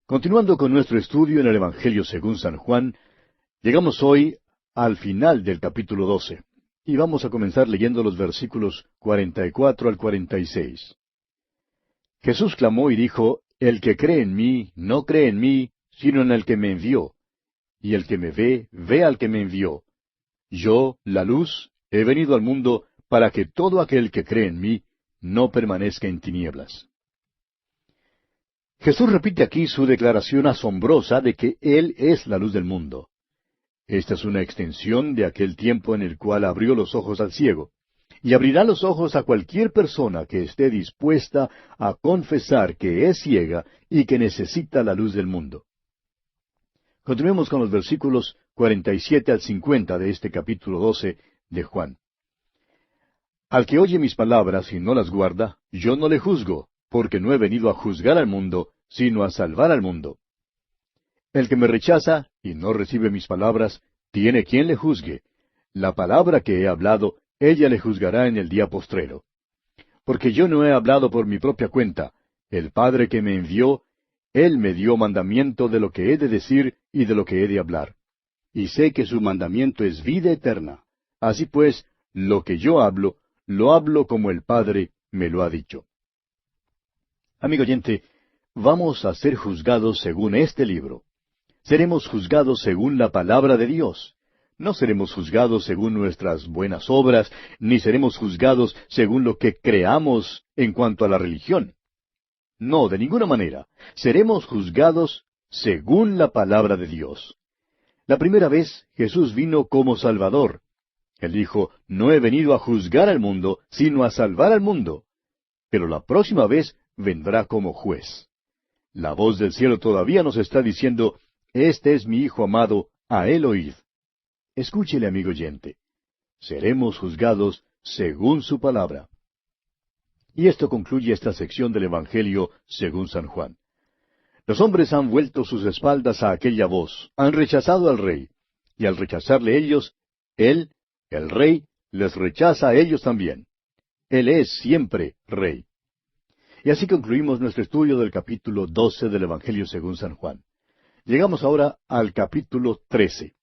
Continuando con nuestro estudio en el Evangelio según San Juan, llegamos hoy al final del capítulo 12, y vamos a comenzar leyendo los versículos 44 al 46. Jesús clamó y dijo, El que cree en mí, no cree en mí, sino en el que me envió. Y el que me ve, ve al que me envió. Yo, la luz, he venido al mundo para que todo aquel que cree en mí no permanezca en tinieblas. Jesús repite aquí su declaración asombrosa de que Él es la luz del mundo. Esta es una extensión de aquel tiempo en el cual abrió los ojos al ciego, y abrirá los ojos a cualquier persona que esté dispuesta a confesar que es ciega y que necesita la luz del mundo. Continuemos con los versículos 47 al 50 de este capítulo 12 de Juan. Al que oye mis palabras y no las guarda, yo no le juzgo, porque no he venido a juzgar al mundo, sino a salvar al mundo. El que me rechaza y no recibe mis palabras, tiene quien le juzgue. La palabra que he hablado, ella le juzgará en el día postrero. Porque yo no he hablado por mi propia cuenta. El Padre que me envió, Él me dio mandamiento de lo que he de decir y de lo que he de hablar. Y sé que su mandamiento es vida eterna. Así pues, lo que yo hablo, lo hablo como el Padre me lo ha dicho. Amigo oyente, vamos a ser juzgados según este libro. Seremos juzgados según la palabra de Dios. No seremos juzgados según nuestras buenas obras, ni seremos juzgados según lo que creamos en cuanto a la religión. No, de ninguna manera. Seremos juzgados según la palabra de Dios. La primera vez Jesús vino como Salvador. Él dijo, no he venido a juzgar al mundo, sino a salvar al mundo. Pero la próxima vez vendrá como juez. La voz del cielo todavía nos está diciendo, Este es mi Hijo amado, a él oíd. Escúchele, amigo oyente. Seremos juzgados según su palabra. Y esto concluye esta sección del Evangelio según San Juan. Los hombres han vuelto sus espaldas a aquella voz, han rechazado al Rey, y al rechazarle ellos, Él, el Rey, les rechaza a ellos también. Él es siempre Rey. Y así concluimos nuestro estudio del capítulo 12 del Evangelio según San Juan. Llegamos ahora al capítulo 13.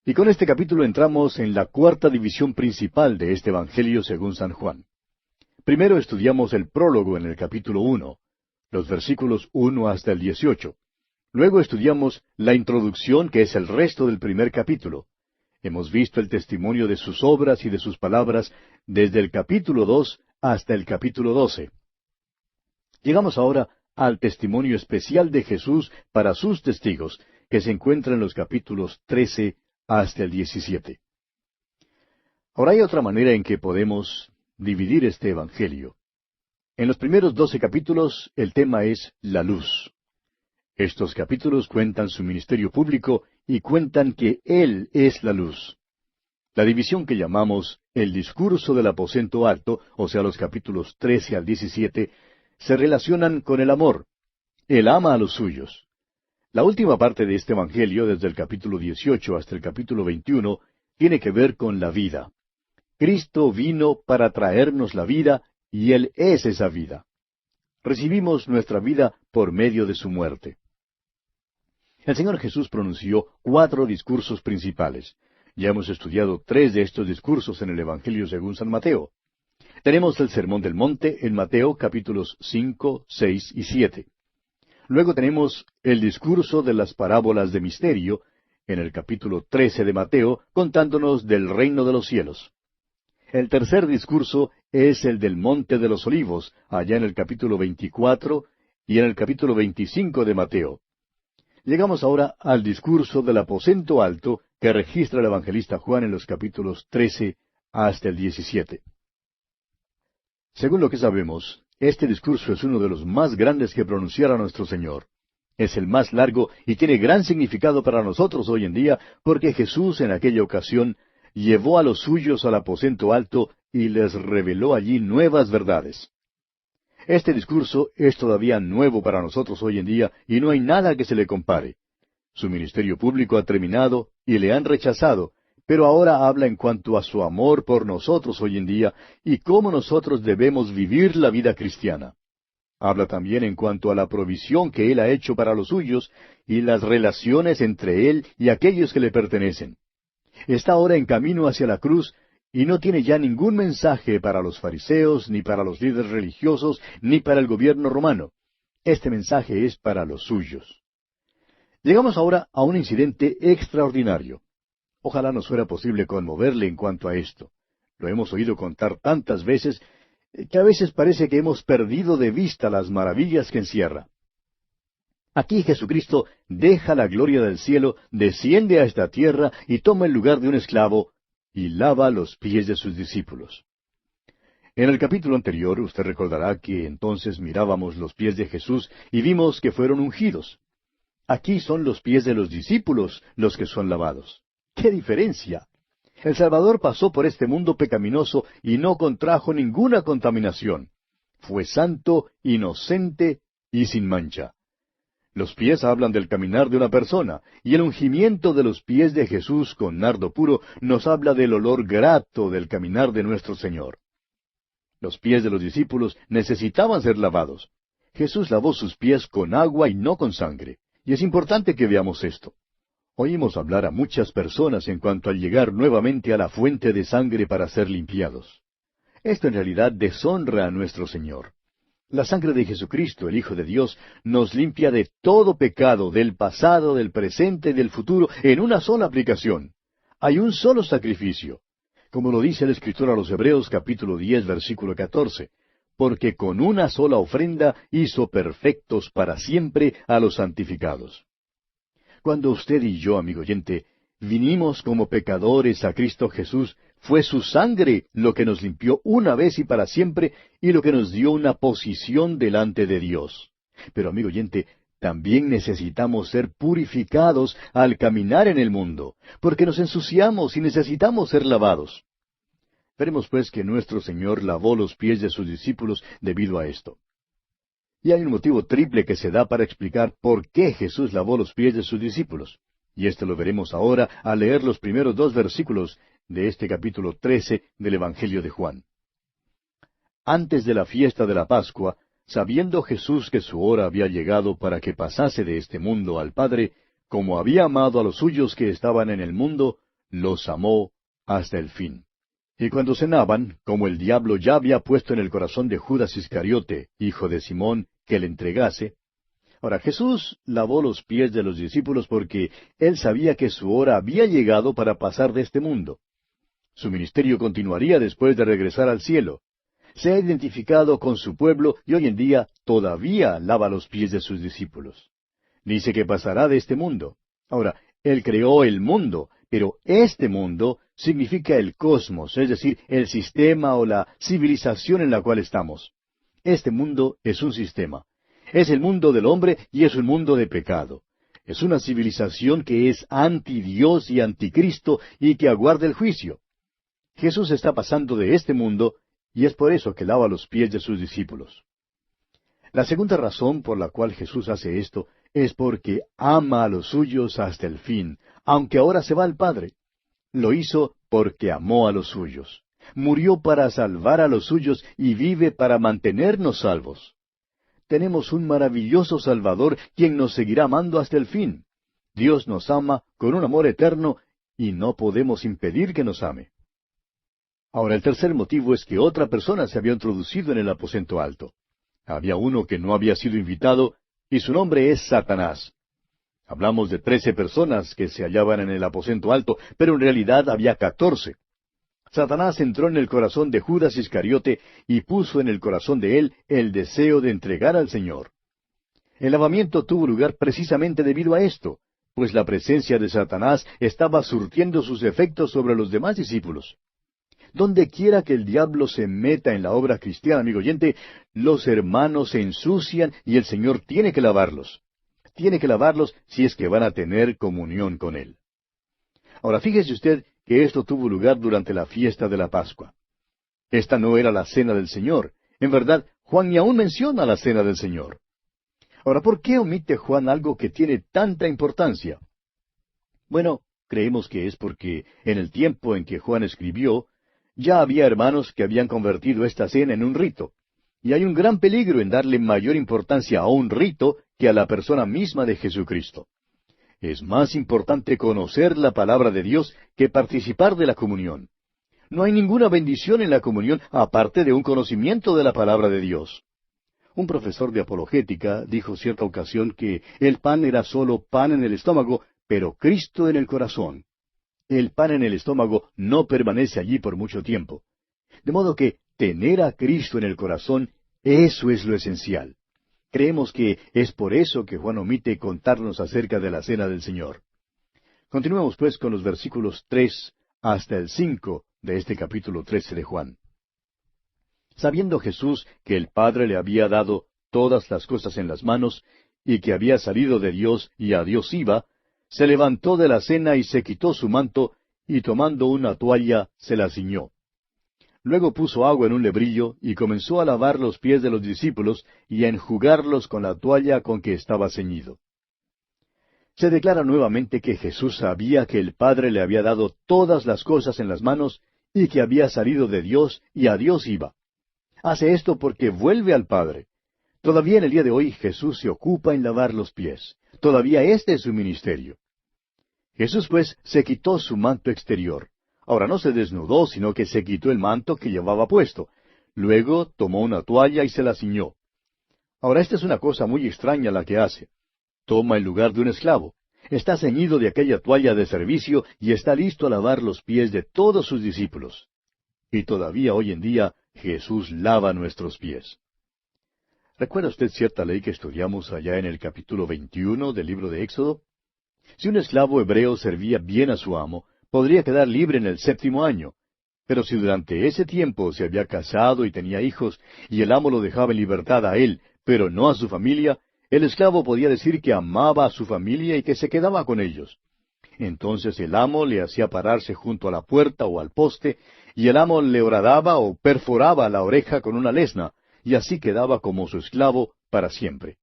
Y con este capítulo entramos en la cuarta división principal de este Evangelio según San Juan. Primero estudiamos el prólogo en el capítulo 1, los versículos 1 hasta el 18. Luego estudiamos la introducción, que es el resto del primer capítulo. Hemos visto el testimonio de sus obras y de sus palabras desde el capítulo 2 hasta el capítulo 12. Llegamos ahora al testimonio especial de Jesús para sus testigos, que se encuentra en los capítulos 13 hasta el 17. Ahora hay otra manera en que podemos dividir este Evangelio. En los primeros 12 capítulos el tema es la luz. Estos capítulos cuentan su ministerio público y cuentan que Él es la luz. La división que llamamos el discurso del aposento alto, o sea, los capítulos 13 al 17, se relacionan con el amor. Él ama a los suyos. La última parte de este Evangelio, desde el capítulo 18 hasta el capítulo 21, tiene que ver con la vida. Cristo vino para traernos la vida, y Él es esa vida. Recibimos nuestra vida por medio de su muerte. El Señor Jesús pronunció 4 discursos principales. Ya hemos estudiado 3 de estos discursos en el Evangelio según San Mateo. Tenemos el Sermón del Monte en Mateo capítulos 5, 6 y 7. Luego tenemos el discurso de las parábolas de misterio en el capítulo 13 de Mateo, contándonos del reino de los cielos. El tercer discurso es el del Monte de los Olivos, allá en el capítulo 24 y en el capítulo 25 de Mateo. Llegamos ahora al discurso del aposento alto que registra el evangelista Juan en los capítulos 13 hasta el 17. Según lo que sabemos, este discurso es uno de los más grandes que pronunciara nuestro Señor. Es el más largo y tiene gran significado para nosotros hoy en día, porque Jesús en aquella ocasión llevó a los suyos al aposento alto y les reveló allí nuevas verdades. Este discurso es todavía nuevo para nosotros hoy en día y no hay nada que se le compare. Su ministerio público ha terminado y le han rechazado, pero ahora habla en cuanto a su amor por nosotros hoy en día y cómo nosotros debemos vivir la vida cristiana. Habla también en cuanto a la provisión que Él ha hecho para los suyos y las relaciones entre Él y aquellos que le pertenecen. Está ahora en camino hacia la cruz y no tiene ya ningún mensaje para los fariseos, ni para los líderes religiosos, ni para el gobierno romano. Este mensaje es para los suyos. Llegamos ahora a un incidente extraordinario. Ojalá nos fuera posible conmoverle en cuanto a esto. Lo hemos oído contar tantas veces que a veces parece que hemos perdido de vista las maravillas que encierra. Aquí Jesucristo deja la gloria del cielo, desciende a esta tierra y toma el lugar de un esclavo y lava los pies de sus discípulos. En el capítulo anterior usted recordará que entonces mirábamos los pies de Jesús y vimos que fueron ungidos. Aquí son los pies de los discípulos los que son lavados. ¡Qué diferencia! El Salvador pasó por este mundo pecaminoso y no contrajo ninguna contaminación. Fue santo, inocente y sin mancha. Los pies hablan del caminar de una persona, y el ungimiento de los pies de Jesús con nardo puro nos habla del olor grato del caminar de nuestro Señor. Los pies de los discípulos necesitaban ser lavados. Jesús lavó sus pies con agua y no con sangre. Y es importante que veamos esto. Oímos hablar a muchas personas en cuanto al llegar nuevamente a la fuente de sangre para ser limpiados. Esto en realidad deshonra a nuestro Señor. La sangre de Jesucristo, el Hijo de Dios, nos limpia de todo pecado, del pasado, del presente y del futuro, en una sola aplicación. Hay un solo sacrificio. Como lo dice el escritor a los Hebreos capítulo 10, versículo 14, porque con una sola ofrenda hizo perfectos para siempre a los santificados. Cuando usted y yo, amigo oyente, vinimos como pecadores a Cristo Jesús, fue su sangre lo que nos limpió una vez y para siempre y lo que nos dio una posición delante de Dios. Pero, amigo oyente, también necesitamos ser purificados al caminar en el mundo, porque nos ensuciamos y necesitamos ser lavados. Veremos pues que nuestro Señor lavó los pies de sus discípulos debido a esto. Y hay un motivo triple que se da para explicar por qué Jesús lavó los pies de sus discípulos. Y esto lo veremos ahora al leer los primeros 2 versículos de este capítulo 13 del Evangelio de Juan. Antes de la fiesta de la Pascua, sabiendo Jesús que su hora había llegado para que pasase de este mundo al Padre, como había amado a los suyos que estaban en el mundo, los amó hasta el fin. Y cuando cenaban, como el diablo ya había puesto en el corazón de Judas Iscariote, hijo de Simón, que le entregase. Ahora Jesús lavó los pies de los discípulos porque él sabía que su hora había llegado para pasar de este mundo. Su ministerio continuaría después de regresar al cielo. Se ha identificado con su pueblo y hoy en día todavía lava los pies de sus discípulos. Dice que pasará de este mundo. Ahora, él creó el mundo, pero este mundo significa el cosmos, es decir, el sistema o la civilización en la cual estamos. Este mundo es un sistema. Es el mundo del hombre y es un mundo de pecado. Es una civilización que es anti Dios y anticristo y que aguarda el juicio. Jesús está pasando de este mundo y es por eso que lava los pies de sus discípulos. La segunda razón por la cual Jesús hace esto es porque ama a los suyos hasta el fin, aunque ahora se va al Padre. Lo hizo porque amó a los suyos. Murió para salvar a los suyos y vive para mantenernos salvos. Tenemos un maravilloso Salvador quien nos seguirá amando hasta el fin. Dios nos ama con un amor eterno y no podemos impedir que nos ame. Ahora, el tercer motivo es que otra persona se había introducido en el aposento alto. Había uno que no había sido invitado y su nombre es Satanás. Hablamos de 13 personas que se hallaban en el aposento alto, pero en realidad había 14. Satanás entró en el corazón de Judas Iscariote y puso en el corazón de él el deseo de entregar al Señor. El lavamiento tuvo lugar precisamente debido a esto, pues la presencia de Satanás estaba surtiendo sus efectos sobre los demás discípulos. Donde quiera que el diablo se meta en la obra cristiana, amigo oyente, los hermanos se ensucian y el Señor tiene que lavarlos. Tiene que lavarlos si es que van a tener comunión con Él. Ahora, fíjese usted que esto tuvo lugar durante la fiesta de la Pascua. Esta no era la cena del Señor. En verdad, Juan ni aún menciona la cena del Señor. Ahora, ¿por qué omite Juan algo que tiene tanta importancia? Bueno, creemos que es porque en el tiempo en que Juan escribió, ya había hermanos que habían convertido esta cena en un rito. Y hay un gran peligro en darle mayor importancia a un rito que a la persona misma de Jesucristo. Es más importante conocer la palabra de Dios que participar de la comunión. No hay ninguna bendición en la comunión aparte de un conocimiento de la palabra de Dios. Un profesor de apologética dijo cierta ocasión que el pan era solo pan en el estómago, pero Cristo en el corazón. El pan en el estómago no permanece allí por mucho tiempo. De modo que tener a Cristo en el corazón, eso es lo esencial. Creemos que es por eso que Juan omite contarnos acerca de la cena del Señor. Continuemos pues con los versículos 3 hasta el 5 de este capítulo 13 de Juan. Sabiendo Jesús que el Padre le había dado todas las cosas en las manos, y que había salido de Dios y a Dios iba, se levantó de la cena y se quitó su manto, y tomando una toalla se la ciñó. Luego puso agua en un lebrillo, y comenzó a lavar los pies de los discípulos, y a enjugarlos con la toalla con que estaba ceñido. Se declara nuevamente que Jesús sabía que el Padre le había dado todas las cosas en las manos, y que había salido de Dios y a Dios iba. Hace esto porque vuelve al Padre. Todavía en el día de hoy Jesús se ocupa en lavar los pies. Todavía este es su ministerio. Jesús pues se quitó su manto exterior. Ahora no se desnudó, sino que se quitó el manto que llevaba puesto. Luego tomó una toalla y se la ciñó. Ahora esta es una cosa muy extraña la que hace. Toma el lugar de un esclavo. Está ceñido de aquella toalla de servicio y está listo a lavar los pies de todos sus discípulos. Y todavía hoy en día Jesús lava nuestros pies. ¿Recuerda usted cierta ley que estudiamos allá en el capítulo 21 del libro de Éxodo? Si un esclavo hebreo servía bien a su amo, podría quedar libre en el 7º año. Pero si durante ese tiempo se había casado y tenía hijos, y el amo lo dejaba en libertad a él, pero no a su familia, el esclavo podía decir que amaba a su familia y que se quedaba con ellos. Entonces el amo le hacía pararse junto a la puerta o al poste, y el amo le horadaba o perforaba la oreja con una lesna, y así quedaba como su esclavo para siempre.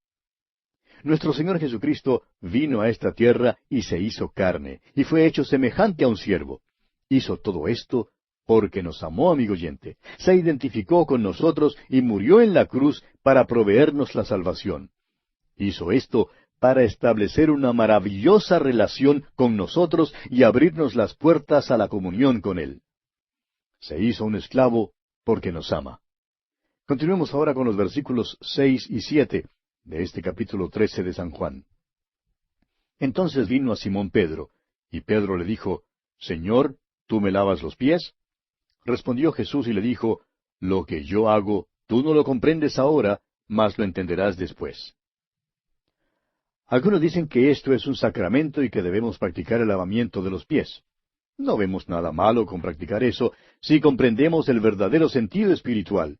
Nuestro Señor Jesucristo vino a esta tierra y se hizo carne, y fue hecho semejante a un siervo. Hizo todo esto porque nos amó, amigo oyente. Se identificó con nosotros y murió en la cruz para proveernos la salvación. Hizo esto para establecer una maravillosa relación con nosotros y abrirnos las puertas a la comunión con Él. Se hizo un esclavo porque nos ama. Continuemos ahora con los versículos 6 y 7 de este capítulo 13 de San Juan. Entonces vino a Simón Pedro, y Pedro le dijo, Señor, ¿tú me lavas los pies? Respondió Jesús y le dijo, Lo que yo hago, tú no lo comprendes ahora, mas lo entenderás después. Algunos dicen que esto es un sacramento y que debemos practicar el lavamiento de los pies. No vemos nada malo con practicar eso si comprendemos el verdadero sentido espiritual.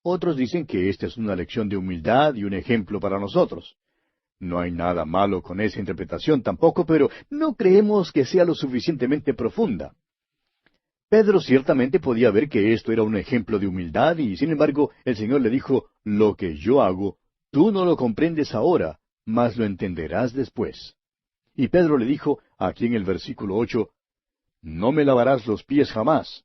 Otros dicen que esta es una lección de humildad y un ejemplo para nosotros. No hay nada malo con esa interpretación tampoco, pero no creemos que sea lo suficientemente profunda. Pedro ciertamente podía ver que esto era un ejemplo de humildad y, sin embargo, el Señor le dijo, Lo que yo hago, tú no lo comprendes ahora, mas lo entenderás después. Y Pedro le dijo, aquí en el versículo 8, No me lavarás los pies jamás.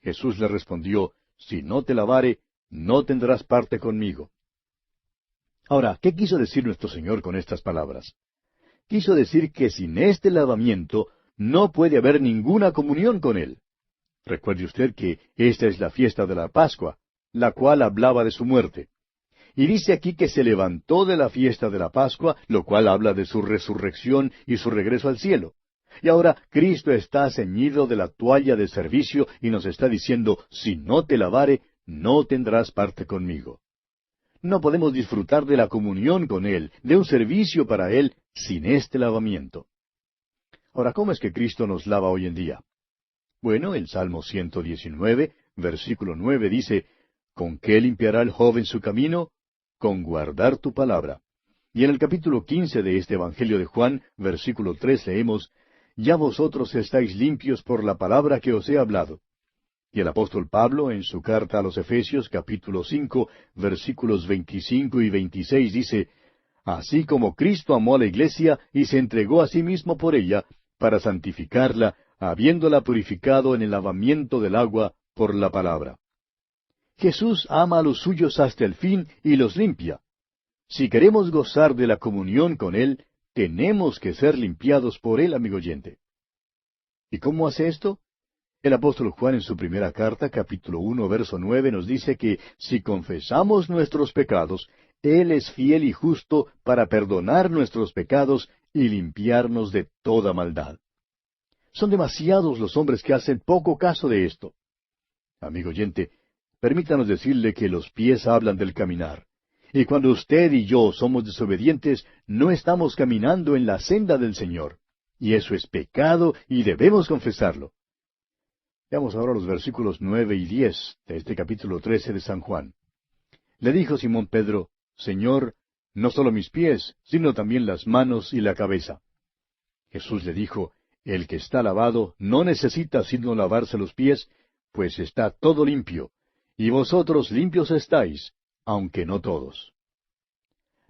Jesús le respondió, Si no te lavare, no tendrás parte conmigo. Ahora, ¿qué quiso decir nuestro Señor con estas palabras? Quiso decir que sin este lavamiento no puede haber ninguna comunión con Él. Recuerde usted que esta es la fiesta de la Pascua, la cual hablaba de su muerte. Y dice aquí que se levantó de la fiesta de la Pascua, lo cual habla de su resurrección y su regreso al cielo. Y ahora Cristo está ceñido de la toalla de servicio y nos está diciendo, si no te lavare, no tendrás parte conmigo. No podemos disfrutar de la comunión con Él, de un servicio para Él, sin este lavamiento. Ahora, ¿cómo es que Cristo nos lava hoy en día? Bueno, el Salmo 119, versículo 9 dice, ¿Con qué limpiará el joven su camino? Con guardar tu palabra. Y en el capítulo 15 de este Evangelio de Juan, versículo 3 leemos, Ya vosotros estáis limpios por la palabra que os he hablado. Y el apóstol Pablo, en su carta a los Efesios, capítulo 5, versículos 25 y 26, dice, Así como Cristo amó a la iglesia y se entregó a sí mismo por ella, para santificarla, habiéndola purificado en el lavamiento del agua por la palabra. Jesús ama a los suyos hasta el fin y los limpia. Si queremos gozar de la comunión con Él, tenemos que ser limpiados por Él, amigo oyente. ¿Y cómo hace esto? El apóstol Juan en su primera carta, capítulo 1, verso 9, nos dice que si confesamos nuestros pecados, Él es fiel y justo para perdonar nuestros pecados y limpiarnos de toda maldad. Son demasiados los hombres que hacen poco caso de esto. Amigo oyente, permítanos decirle que los pies hablan del caminar. Y cuando usted y yo somos desobedientes, no estamos caminando en la senda del Señor. Y eso es pecado y debemos confesarlo. Veamos ahora los versículos 9 y 10 de este capítulo 13 de San Juan. Le dijo Simón Pedro, Señor, no solo mis pies, sino también las manos y la cabeza. Jesús le dijo, El que está lavado no necesita sino lavarse los pies, pues está todo limpio, y vosotros limpios estáis, aunque no todos.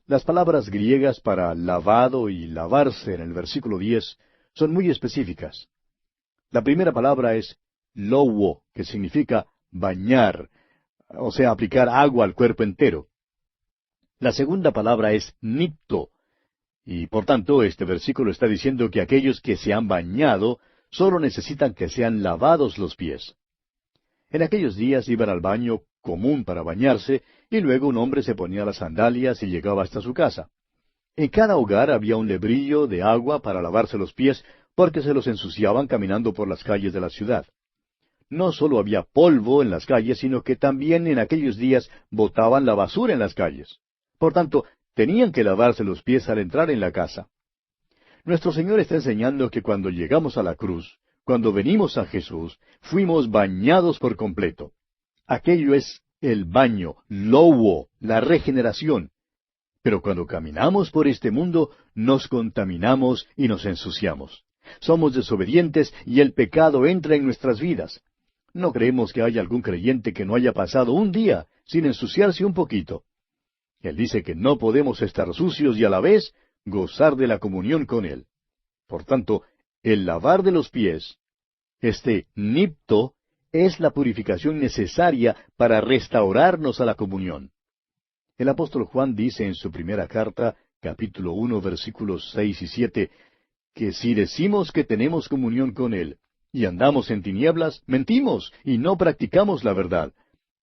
Las palabras griegas para lavado y lavarse en el versículo 10 son muy específicas. La primera palabra es louo, que significa bañar, o sea, aplicar agua al cuerpo entero. La segunda palabra es nipto, y por tanto este versículo está diciendo que aquellos que se han bañado solo necesitan que sean lavados los pies. En aquellos días iban al baño común para bañarse, y luego un hombre se ponía las sandalias y llegaba hasta su casa. En cada hogar había un lebrillo de agua para lavarse los pies, porque se los ensuciaban caminando por las calles de la ciudad. No solo había polvo en las calles, sino que también en aquellos días botaban la basura en las calles. Por tanto, tenían que lavarse los pies al entrar en la casa. Nuestro Señor está enseñando que cuando llegamos a la cruz, cuando venimos a Jesús, fuimos bañados por completo. Aquello es el baño, louo, la regeneración. Pero cuando caminamos por este mundo, nos contaminamos y nos ensuciamos. Somos desobedientes y el pecado entra en nuestras vidas. No creemos que haya algún creyente que no haya pasado un día sin ensuciarse un poquito. Él dice que no podemos estar sucios y a la vez gozar de la comunión con Él. Por tanto, el lavar de los pies, este nipto, es la purificación necesaria para restaurarnos a la comunión. El apóstol Juan dice en su primera carta, capítulo 1, versículos 6 y 7, que si decimos que tenemos comunión con Él y andamos en tinieblas, mentimos y no practicamos la verdad.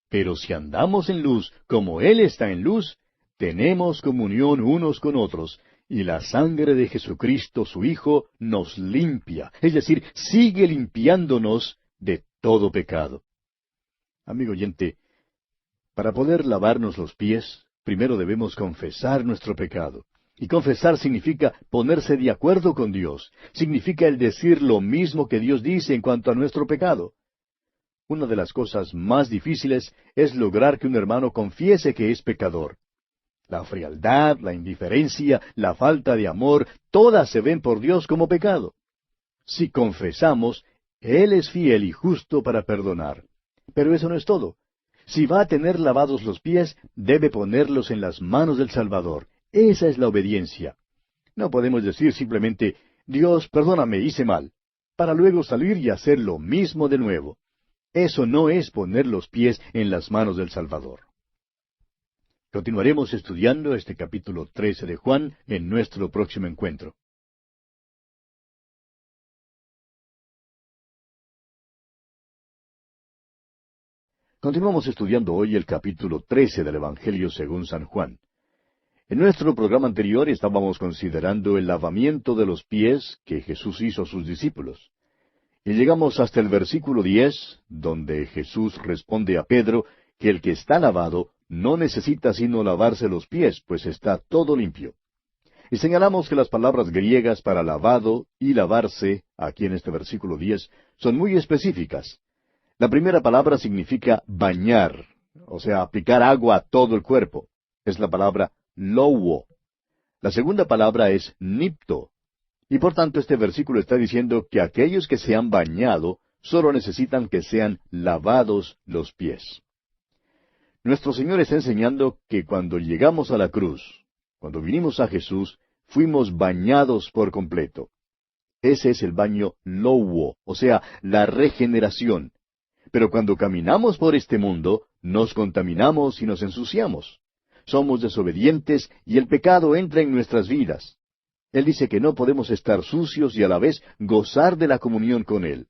Pero si andamos en luz, como Él está en luz, tenemos comunión unos con otros, y la sangre de Jesucristo, su Hijo, nos limpia, es decir, sigue limpiándonos de todo pecado. Amigo oyente, para poder lavarnos los pies, primero debemos confesar nuestro pecado. Y confesar significa ponerse de acuerdo con Dios. Significa el decir lo mismo que Dios dice en cuanto a nuestro pecado. Una de las cosas más difíciles es lograr que un hermano confiese que es pecador. La frialdad, la indiferencia, la falta de amor, todas se ven por Dios como pecado. Si confesamos, Él es fiel y justo para perdonar. Pero eso no es todo. Si va a tener lavados los pies, debe ponerlos en las manos del Salvador. Esa es la obediencia. No podemos decir simplemente, Dios, perdóname, hice mal, para luego salir y hacer lo mismo de nuevo. Eso no es poner los pies en las manos del Salvador. Continuaremos estudiando este capítulo 13 de Juan en nuestro próximo encuentro. Continuamos estudiando hoy el capítulo 13 del Evangelio según San Juan. En nuestro programa anterior estábamos considerando el lavamiento de los pies que Jesús hizo a sus discípulos. Y llegamos hasta el versículo 10, donde Jesús responde a Pedro que el que está lavado no necesita sino lavarse los pies, pues está todo limpio. Y señalamos que las palabras griegas para lavado y lavarse, aquí en este versículo 10, son muy específicas. La primera palabra significa bañar, o sea, aplicar agua a todo el cuerpo. Es la palabra louo. La segunda palabra es nipto. Y por tanto este versículo está diciendo que aquellos que se han bañado solo necesitan que sean lavados los pies. Nuestro Señor está enseñando que cuando llegamos a la cruz, cuando vinimos a Jesús, fuimos bañados por completo. Ese es el baño louo, o sea, la regeneración. Pero cuando caminamos por este mundo, nos contaminamos y nos ensuciamos. Somos desobedientes y el pecado entra en nuestras vidas. Él dice que no podemos estar sucios y a la vez gozar de la comunión con Él.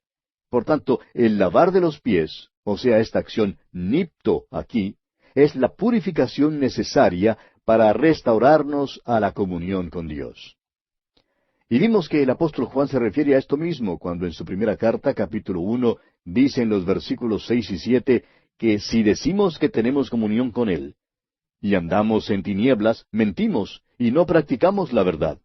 Por tanto, el lavar de los pies, o sea, esta acción nipto aquí, es la purificación necesaria para restaurarnos a la comunión con Dios. Y vimos que el apóstol Juan se refiere a esto mismo cuando en su primera carta, capítulo 1, dice en los versículos 6 y 7, que si decimos que tenemos comunión con Él, y andamos en tinieblas, mentimos, y no practicamos la verdad.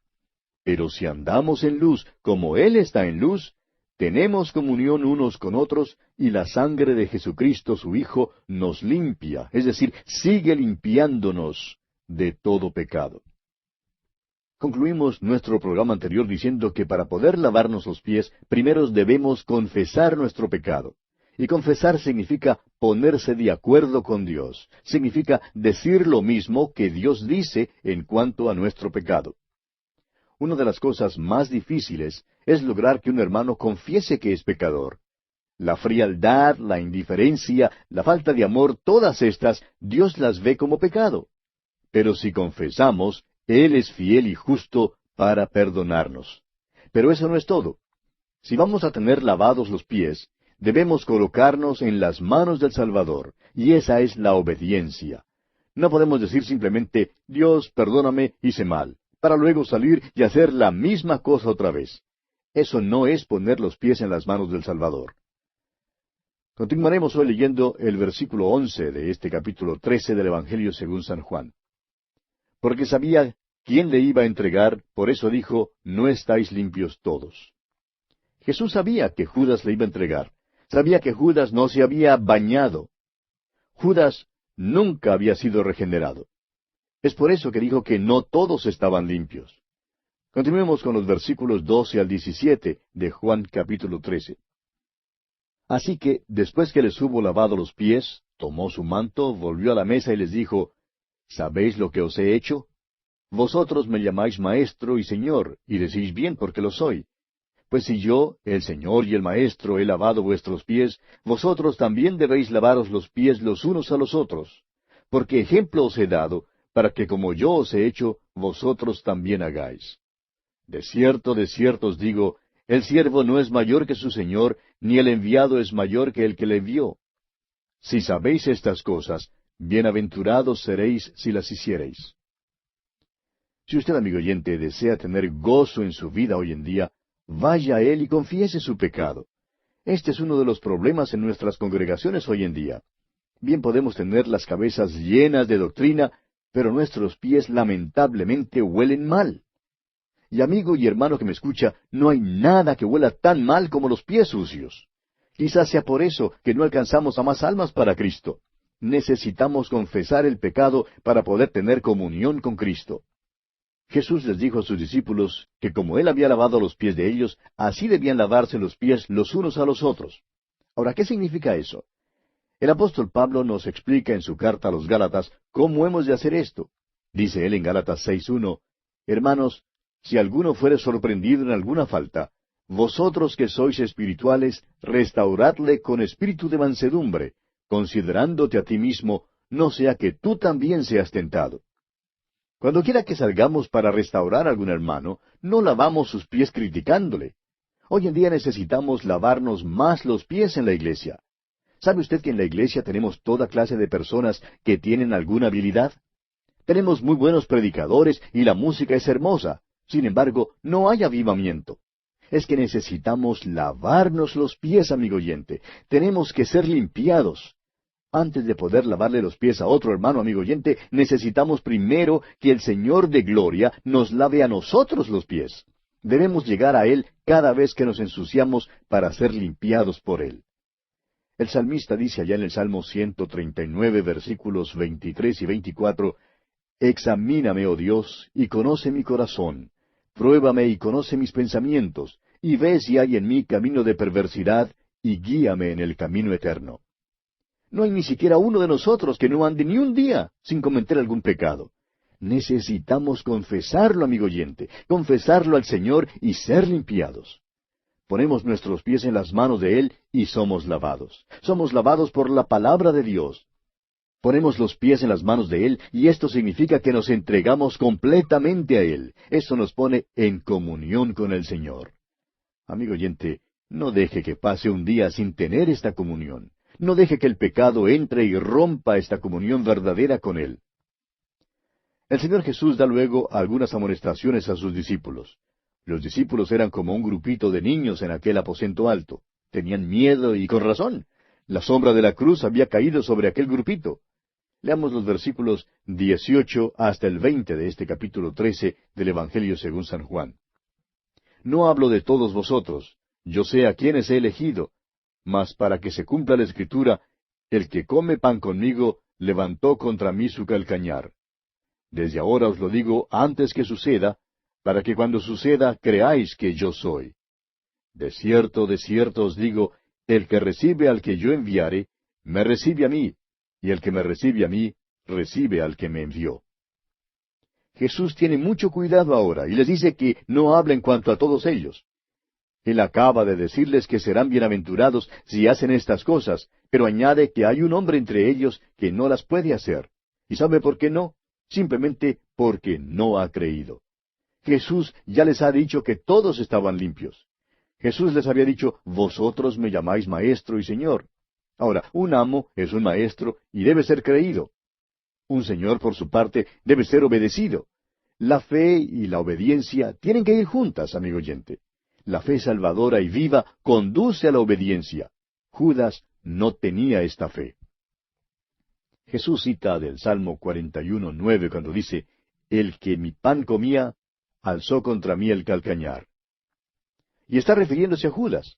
Pero si andamos en luz, como Él está en luz, tenemos comunión unos con otros, y la sangre de Jesucristo su Hijo nos limpia, es decir, sigue limpiándonos de todo pecado. Concluimos nuestro programa anterior diciendo que para poder lavarnos los pies, primero debemos confesar nuestro pecado. Y confesar significa ponerse de acuerdo con Dios. Significa decir lo mismo que Dios dice en cuanto a nuestro pecado. Una de las cosas más difíciles es lograr que un hermano confiese que es pecador. La frialdad, la indiferencia, la falta de amor, todas estas, Dios las ve como pecado. Pero si confesamos, Él es fiel y justo para perdonarnos. Pero eso no es todo. Si vamos a tener lavados los pies, debemos colocarnos en las manos del Salvador, y esa es la obediencia. No podemos decir simplemente, Dios, perdóname, hice mal, para luego salir y hacer la misma cosa otra vez. Eso no es poner los pies en las manos del Salvador. Continuaremos hoy leyendo el versículo 11 de este capítulo 13 del Evangelio según San Juan. Porque sabía quién le iba a entregar, por eso dijo, no estáis limpios todos. Jesús sabía que Judas le iba a entregar. Sabía que Judas no se había bañado. Judas nunca había sido regenerado. Es por eso que dijo que no todos estaban limpios. Continuemos con los versículos 12 al 17 de Juan capítulo 13. Así que, después que les hubo lavado los pies, tomó su manto, volvió a la mesa y les dijo, ¿sabéis lo que os he hecho? Vosotros me llamáis Maestro y Señor, y decís bien porque lo soy. Pues si yo, el Señor y el Maestro, he lavado vuestros pies, vosotros también debéis lavaros los pies los unos a los otros. Porque ejemplo os he dado, para que como yo os he hecho, vosotros también hagáis. De cierto os digo, el siervo no es mayor que su Señor, ni el enviado es mayor que el que le envió. Si sabéis estas cosas, bienaventurados seréis si las hiciereis. Si usted, amigo oyente, desea tener gozo en su vida hoy en día, vaya a Él y confiese su pecado. Este es uno de los problemas en nuestras congregaciones hoy en día. Bien podemos tener las cabezas llenas de doctrina, pero nuestros pies lamentablemente huelen mal. Y amigo y hermano que me escucha, no hay nada que huela tan mal como los pies sucios. Quizás sea por eso que no alcanzamos a más almas para Cristo. Necesitamos confesar el pecado para poder tener comunión con Cristo. Jesús les dijo a sus discípulos que como Él había lavado los pies de ellos, así debían lavarse los pies los unos a los otros. Ahora, ¿qué significa eso? El apóstol Pablo nos explica en su carta a los Gálatas cómo hemos de hacer esto. Dice él en Gálatas 6:1, Hermanos, si alguno fuere sorprendido en alguna falta, vosotros que sois espirituales, restauradle con espíritu de mansedumbre, considerándote a ti mismo, no sea que tú también seas tentado. Cuando quiera que salgamos para restaurar a algún hermano, no lavamos sus pies criticándole. Hoy en día necesitamos lavarnos más los pies en la iglesia. ¿Sabe usted que en la iglesia tenemos toda clase de personas que tienen alguna habilidad? Tenemos muy buenos predicadores y la música es hermosa. Sin embargo, no hay avivamiento. Es que necesitamos lavarnos los pies, amigo oyente. Tenemos que ser limpiados. Antes de poder lavarle los pies a otro hermano, amigo oyente, necesitamos primero que el Señor de gloria nos lave a nosotros los pies. Debemos llegar a Él cada vez que nos ensuciamos para ser limpiados por Él. El salmista dice allá en el Salmo 139, versículos 23 y 24, Examíname, oh Dios, y conoce mi corazón. Pruébame y conoce mis pensamientos, y ve si hay en mí camino de perversidad, y guíame en el camino eterno. No hay ni siquiera uno de nosotros que no ande ni un día sin cometer algún pecado. Necesitamos confesarlo, amigo oyente, confesarlo al Señor y ser limpiados. Ponemos nuestros pies en las manos de Él y somos lavados. Somos lavados por la palabra de Dios. Ponemos los pies en las manos de Él, y esto significa que nos entregamos completamente a Él. Eso nos pone en comunión con el Señor. Amigo oyente, no deje que pase un día sin tener esta comunión. No deje que el pecado entre y rompa esta comunión verdadera con Él. El Señor Jesús da luego algunas amonestaciones a sus discípulos. Los discípulos eran como un grupito de niños en aquel aposento alto. Tenían miedo y con razón. La sombra de la cruz había caído sobre aquel grupito. Leamos los versículos 18 hasta el 20 de este capítulo 13 del Evangelio según San Juan. No hablo de todos vosotros, yo sé a quiénes he elegido, mas para que se cumpla la Escritura, el que come pan conmigo levantó contra mí su calcañar. Desde ahora os lo digo antes que suceda, para que cuando suceda creáis que yo soy. De cierto os digo, el que recibe al que yo enviare, me recibe a mí, y el que me recibe a mí, recibe al que me envió. Jesús tiene mucho cuidado ahora, y les dice que no hablen cuanto a todos ellos. Él acaba de decirles que serán bienaventurados si hacen estas cosas, pero añade que hay un hombre entre ellos que no las puede hacer. ¿Y sabe por qué no? Simplemente porque no ha creído. Jesús ya les ha dicho que todos estaban limpios. Jesús les había dicho, vosotros me llamáis maestro y señor. Ahora, un amo es un maestro y debe ser creído. Un señor, por su parte, debe ser obedecido. La fe y la obediencia tienen que ir juntas, amigo oyente. La fe salvadora y viva conduce a la obediencia. Judas no tenía esta fe. Jesús cita del Salmo 41:9 cuando dice, el que mi pan comía, alzó contra mí el calcañar. Y está refiriéndose a Judas.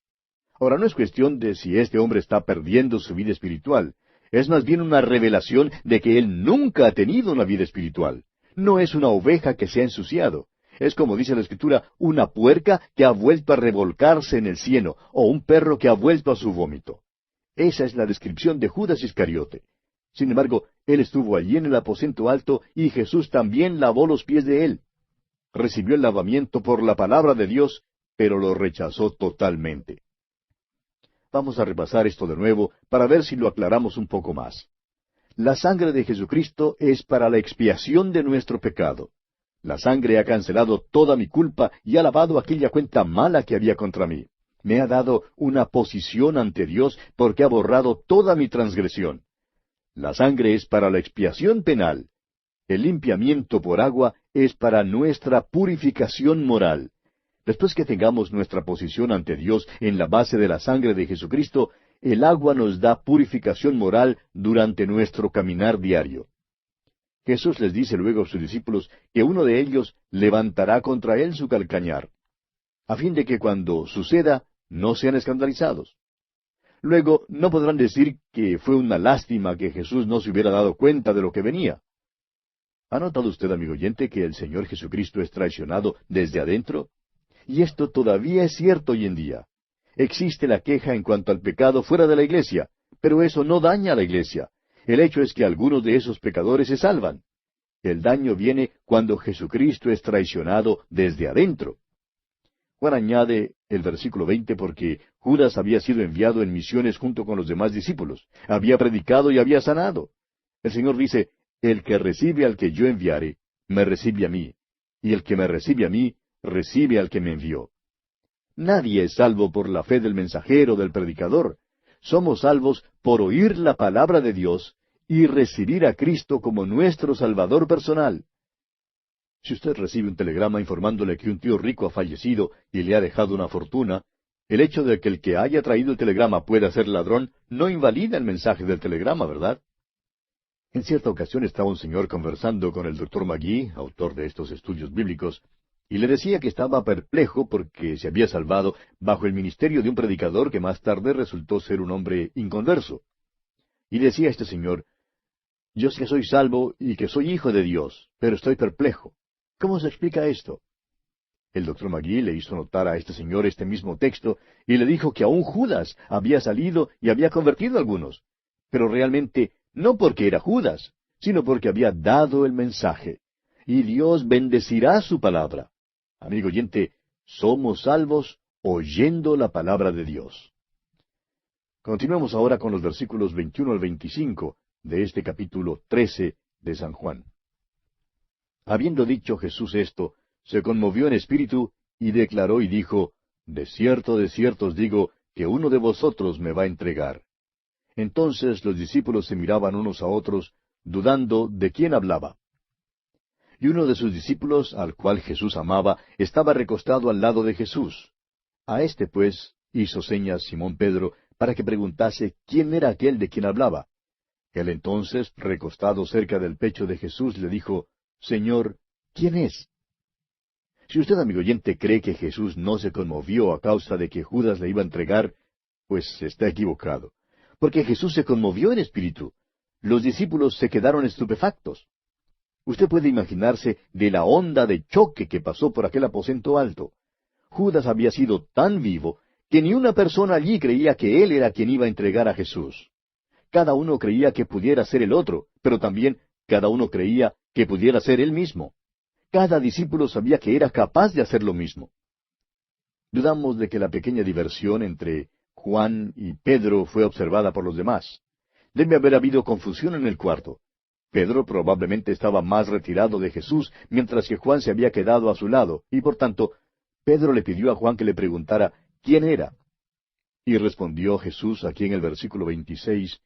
Ahora, no es cuestión de si este hombre está perdiendo su vida espiritual. Es más bien una revelación de que él nunca ha tenido una vida espiritual. No es una oveja que se ha ensuciado. Es como dice la Escritura, una puerca que ha vuelto a revolcarse en el cieno, o un perro que ha vuelto a su vómito. Esa es la descripción de Judas Iscariote. Sin embargo, él estuvo allí en el aposento alto y Jesús también lavó los pies de él. Recibió el lavamiento por la palabra de Dios, pero lo rechazó totalmente. Vamos a repasar esto de nuevo para ver si lo aclaramos un poco más. La sangre de Jesucristo es para la expiación de nuestro pecado. La sangre ha cancelado toda mi culpa y ha lavado aquella cuenta mala que había contra mí. Me ha dado una posición ante Dios porque ha borrado toda mi transgresión. La sangre es para la expiación penal. El limpiamiento por agua es para nuestra purificación moral. Después que tengamos nuestra posición ante Dios en la base de la sangre de Jesucristo, el agua nos da purificación moral durante nuestro caminar diario. Jesús les dice luego a sus discípulos que uno de ellos levantará contra él su calcañar, a fin de que cuando suceda no sean escandalizados. Luego no podrán decir que fue una lástima que Jesús no se hubiera dado cuenta de lo que venía. ¿Ha notado usted, amigo oyente, que el Señor Jesucristo es traicionado desde adentro? Y esto todavía es cierto hoy en día. Existe la queja en cuanto al pecado fuera de la iglesia, pero eso no daña a la iglesia. El hecho es que algunos de esos pecadores se salvan. El daño viene cuando Jesucristo es traicionado desde adentro. Juan añade el versículo 20 porque Judas había sido enviado en misiones junto con los demás discípulos. Había predicado y había sanado. El Señor dice, el que recibe al que yo enviare, me recibe a mí. Y el que me recibe a mí, recibe al que me envió. Nadie es salvo por la fe del mensajero, del predicador. Somos salvos por oír la palabra de Dios y recibir a Cristo como nuestro Salvador personal. Si usted recibe un telegrama informándole que un tío rico ha fallecido y le ha dejado una fortuna, el hecho de que el que haya traído el telegrama pueda ser ladrón no invalida el mensaje del telegrama, ¿verdad? En cierta ocasión estaba un señor conversando con el Dr. Magee, autor de estos estudios bíblicos, y le decía que estaba perplejo porque se había salvado bajo el ministerio de un predicador que más tarde resultó ser un hombre inconverso. Y decía este señor, yo sé que soy salvo y que soy hijo de Dios, pero estoy perplejo. ¿Cómo se explica esto? El Dr. Magee le hizo notar a este señor este mismo texto y le dijo que aún Judas había salido y había convertido a algunos, pero realmente no porque era Judas, sino porque había dado el mensaje. Y Dios bendecirá su palabra. Amigo oyente, somos salvos oyendo la palabra de Dios. Continuemos ahora con los versículos 21 al 25, de este capítulo 13 de San Juan. Habiendo dicho Jesús esto, se conmovió en espíritu y declaró y dijo, de cierto os digo, que uno de vosotros me va a entregar. Entonces los discípulos se miraban unos a otros, dudando de quién hablaba. Y uno de sus discípulos, al cual Jesús amaba, estaba recostado al lado de Jesús. A este, pues, hizo señas Simón Pedro para que preguntase quién era aquel de quien hablaba. Él entonces, recostado cerca del pecho de Jesús, le dijo, Señor, ¿quién es? Si usted, amigo oyente, cree que Jesús no se conmovió a causa de que Judas le iba a entregar, pues está equivocado. Porque Jesús se conmovió en espíritu. Los discípulos se quedaron estupefactos. Usted puede imaginarse de la onda de choque que pasó por aquel aposento alto. Judas había sido tan vivo que ni una persona allí creía que él era quien iba a entregar a Jesús. Cada uno creía que pudiera ser el otro, pero también cada uno creía que pudiera ser él mismo. Cada discípulo sabía que era capaz de hacer lo mismo. Dudamos de que la pequeña diversión entre Juan y Pedro fue observada por los demás. Debe haber habido confusión en el cuarto. Pedro probablemente estaba más retirado de Jesús, mientras que Juan se había quedado a su lado, y por tanto, Pedro le pidió a Juan que le preguntara quién era. Y respondió Jesús aquí en el versículo 26,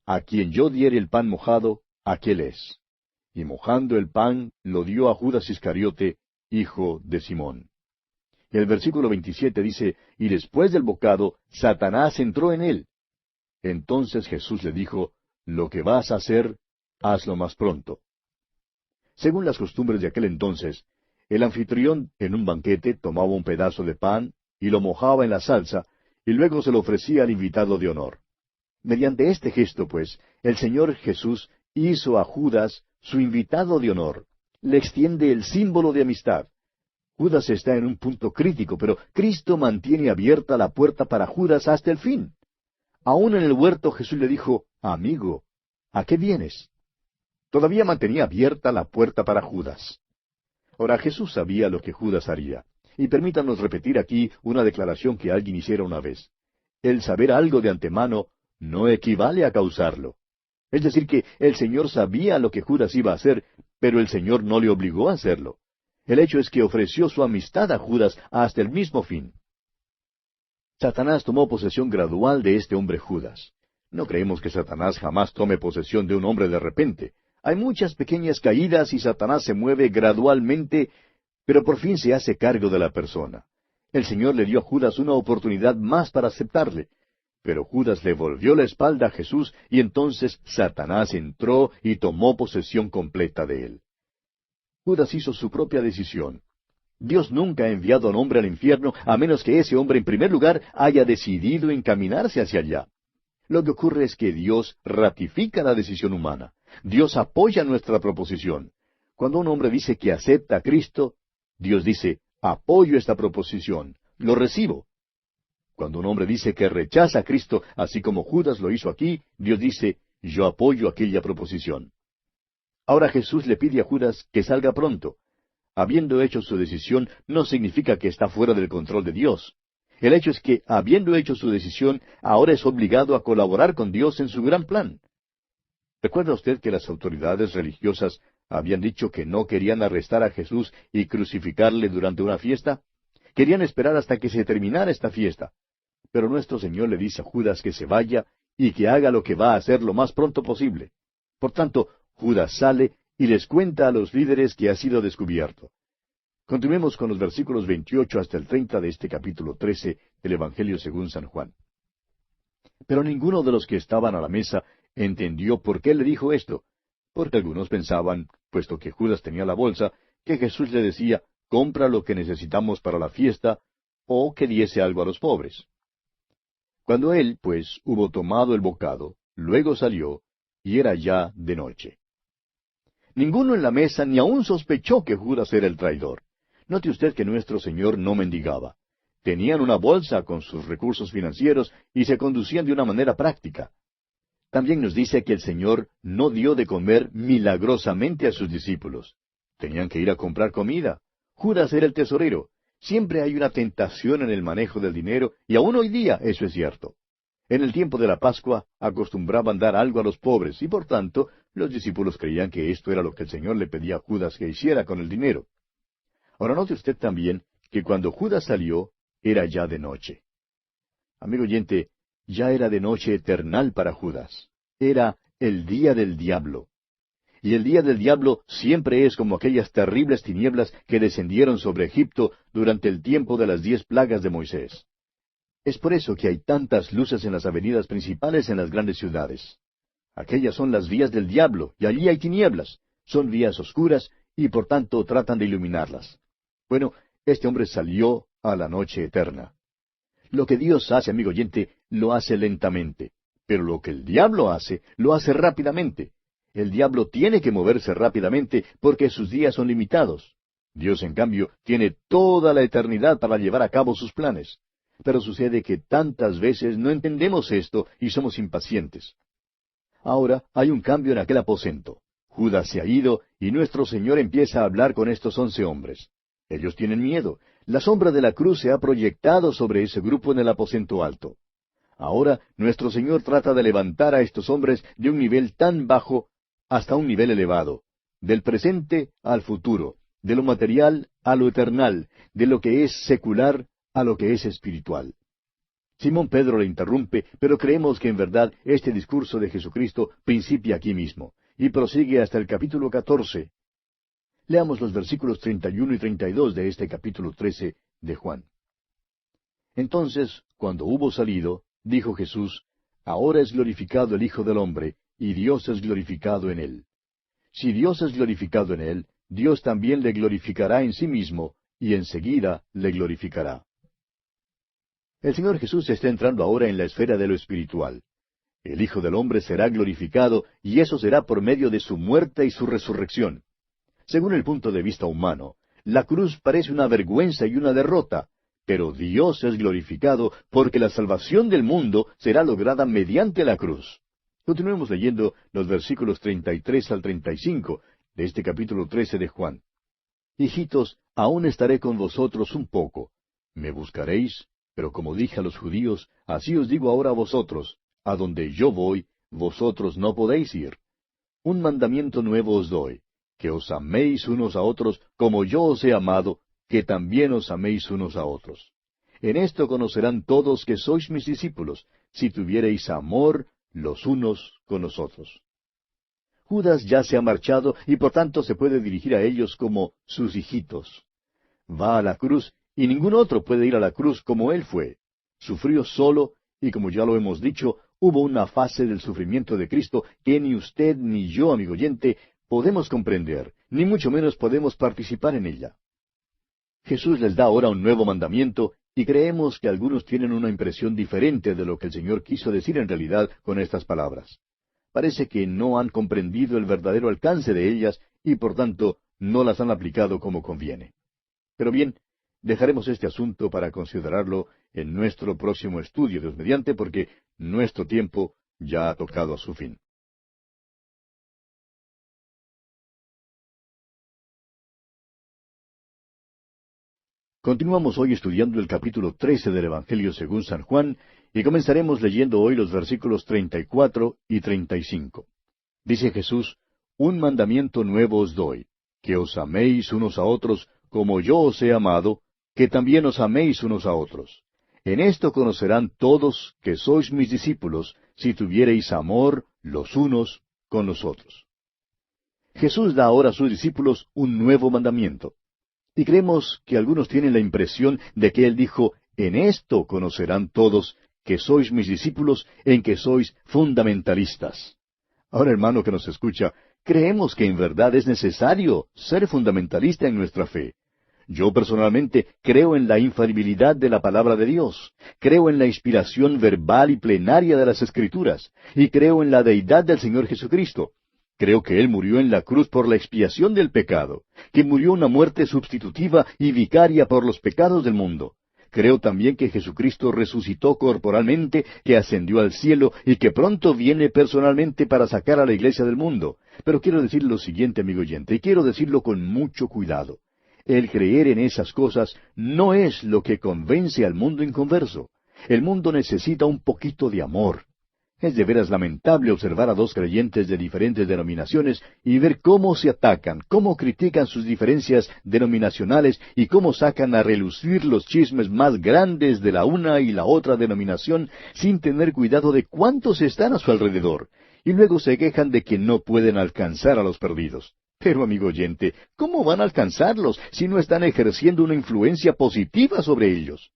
A quien yo diere el pan mojado, aquel es. Y mojando el pan, lo dio a Judas Iscariote, hijo de Simón. Y el versículo 27 dice, Y después del bocado, Satanás entró en él. Entonces Jesús le dijo, Lo que vas a hacer, hazlo más pronto. Según las costumbres de aquel entonces, el anfitrión en un banquete tomaba un pedazo de pan y lo mojaba en la salsa, y luego se lo ofrecía al invitado de honor. Mediante este gesto, pues, el Señor Jesús hizo a Judas su invitado de honor. Le extiende el símbolo de amistad. Judas está en un punto crítico, pero Cristo mantiene abierta la puerta para Judas hasta el fin. Aún en el huerto Jesús le dijo, Amigo, ¿a qué vienes? Todavía mantenía abierta la puerta para Judas. Ahora Jesús sabía lo que Judas haría. Y permítanos repetir aquí una declaración que alguien hiciera una vez. El saber algo de antemano no equivale a causarlo. Es decir, que el Señor sabía lo que Judas iba a hacer, pero el Señor no le obligó a hacerlo. El hecho es que ofreció su amistad a Judas hasta el mismo fin. Satanás tomó posesión gradual de este hombre Judas. No creemos que Satanás jamás tome posesión de un hombre de repente. Hay muchas pequeñas caídas y Satanás se mueve gradualmente, pero por fin se hace cargo de la persona. El Señor le dio a Judas una oportunidad más para aceptarle, pero Judas le volvió la espalda a Jesús y entonces Satanás entró y tomó posesión completa de él. Judas hizo su propia decisión. Dios nunca ha enviado a un hombre al infierno a menos que ese hombre en primer lugar haya decidido encaminarse hacia allá. Lo que ocurre es que Dios ratifica la decisión humana. Dios apoya nuestra proposición. Cuando un hombre dice que acepta a Cristo, Dios dice, apoyo esta proposición, lo recibo. Cuando un hombre dice que rechaza a Cristo, así como Judas lo hizo aquí, Dios dice, yo apoyo aquella proposición. Ahora Jesús le pide a Judas que salga pronto. Habiendo hecho su decisión, no significa que está fuera del control de Dios. El hecho es que, habiendo hecho su decisión, ahora es obligado a colaborar con Dios en su gran plan. ¿Recuerda usted que las autoridades religiosas habían dicho que no querían arrestar a Jesús y crucificarle durante una fiesta? Querían esperar hasta que se terminara esta fiesta. Pero nuestro Señor le dice a Judas que se vaya y que haga lo que va a hacer lo más pronto posible. Por tanto, Judas sale y les cuenta a los líderes que ha sido descubierto. Continuemos con los versículos 28 hasta el 30 de este capítulo 13 del Evangelio según San Juan. Pero ninguno de los que estaban a la mesa entendió por qué le dijo esto, porque algunos pensaban, puesto que Judas tenía la bolsa, que Jesús le decía, compra lo que necesitamos para la fiesta, o que diese algo a los pobres. Cuando él, pues, hubo tomado el bocado, luego salió, y era ya de noche. Ninguno en la mesa ni aun sospechó que Judas era el traidor. Note usted que nuestro Señor no mendigaba. Tenían una bolsa con sus recursos financieros y se conducían de una manera práctica. También nos dice que el Señor no dio de comer milagrosamente a sus discípulos. Tenían que ir a comprar comida. Judas era el tesorero. Siempre hay una tentación en el manejo del dinero, y aún hoy día eso es cierto. En el tiempo de la Pascua acostumbraban dar algo a los pobres, y por tanto los discípulos creían que esto era lo que el Señor le pedía a Judas que hiciera con el dinero. Ahora note usted también que cuando Judas salió, era ya de noche. Amigo oyente, ya era de noche eternal para Judas. Era el día del diablo. Y el día del diablo siempre es como aquellas terribles tinieblas que descendieron sobre Egipto durante el tiempo de las 10 plagas de Moisés. Es por eso que hay tantas luces en las avenidas principales en las grandes ciudades. Aquellas son las vías del diablo, y allí hay tinieblas. Son vías oscuras, y por tanto tratan de iluminarlas. Bueno, este hombre salió a la noche eterna. Lo que Dios hace, amigo oyente, lo hace lentamente. Pero lo que el diablo hace, lo hace rápidamente. El diablo tiene que moverse rápidamente porque sus días son limitados. Dios, en cambio, tiene toda la eternidad para llevar a cabo sus planes. Pero sucede que tantas veces no entendemos esto y somos impacientes. Ahora hay un cambio en aquel aposento. Judas se ha ido y nuestro Señor empieza a hablar con estos 11 hombres. Ellos tienen miedo. La sombra de la cruz se ha proyectado sobre ese grupo en el aposento alto. Ahora nuestro Señor trata de levantar a estos hombres de un nivel tan bajo hasta un nivel elevado, del presente al futuro, de lo material a lo eternal, de lo que es secular a lo que es espiritual. Simón Pedro le interrumpe, pero creemos que en verdad este discurso de Jesucristo principia aquí mismo, y prosigue hasta el capítulo 14. Leamos los versículos 31 y 32 de este capítulo 13 de Juan. Entonces, cuando hubo salido, dijo Jesús, ahora es glorificado el Hijo del Hombre, y Dios es glorificado en él. Si Dios es glorificado en él, Dios también le glorificará en sí mismo, y enseguida le glorificará. El Señor Jesús está entrando ahora en la esfera de lo espiritual. El Hijo del Hombre será glorificado, y eso será por medio de su muerte y su resurrección. Según el punto de vista humano, la cruz parece una vergüenza y una derrota, pero Dios es glorificado porque la salvación del mundo será lograda mediante la cruz. Continuemos leyendo los versículos 33 al 35 de este capítulo 13 de Juan. Hijitos, aún estaré con vosotros un poco. Me buscaréis, pero como dije a los judíos, así os digo ahora a vosotros, a donde yo voy, vosotros no podéis ir. Un mandamiento nuevo os doy, que os améis unos a otros como yo os he amado, que también os améis unos a otros. En esto conocerán todos que sois mis discípulos, si tuviereis amor los unos con los otros. Judas ya se ha marchado y por tanto se puede dirigir a ellos como sus hijitos. Va a la cruz y ningún otro puede ir a la cruz como él fue. Sufrió solo y como ya lo hemos dicho, hubo una fase del sufrimiento de Cristo que ni usted ni yo, amigo oyente, podemos comprender, ni mucho menos podemos participar en ella. Jesús les da ahora un nuevo mandamiento y creemos que algunos tienen una impresión diferente de lo que el Señor quiso decir en realidad con estas palabras. Parece que no han comprendido el verdadero alcance de ellas y por tanto no las han aplicado como conviene. Pero bien, dejaremos este asunto para considerarlo en nuestro próximo estudio, Dios mediante, porque nuestro tiempo ya ha tocado a su fin. Continuamos hoy estudiando el capítulo 13 del Evangelio según San Juan, y comenzaremos leyendo hoy los versículos 34 y 35. Dice Jesús, un mandamiento nuevo os doy, que os améis unos a otros como yo os he amado, que también os améis unos a otros. En esto conocerán todos que sois mis discípulos, si tuviereis amor los unos con los otros. Jesús da ahora a sus discípulos un nuevo mandamiento. Y creemos que algunos tienen la impresión de que Él dijo, en esto conocerán todos que sois mis discípulos, en que sois fundamentalistas. Ahora, hermano que nos escucha, creemos que en verdad es necesario ser fundamentalista en nuestra fe. Yo personalmente creo en la infalibilidad de la palabra de Dios, creo en la inspiración verbal y plenaria de las Escrituras, y creo en la deidad del Señor Jesucristo. Creo que Él murió en la cruz por la expiación del pecado, que murió una muerte sustitutiva y vicaria por los pecados del mundo. Creo también que Jesucristo resucitó corporalmente, que ascendió al cielo y que pronto viene personalmente para sacar a la iglesia del mundo. Pero quiero decir lo siguiente, amigo oyente, y quiero decirlo con mucho cuidado. El creer en esas cosas no es lo que convence al mundo inconverso. El mundo necesita un poquito de amor. Es de veras lamentable observar a dos creyentes de diferentes denominaciones y ver cómo se atacan, cómo critican sus diferencias denominacionales y cómo sacan a relucir los chismes más grandes de la una y la otra denominación sin tener cuidado de cuántos están a su alrededor. Y luego se quejan de que no pueden alcanzar a los perdidos. Pero, amigo oyente, ¿cómo van a alcanzarlos si no están ejerciendo una influencia positiva sobre ellos?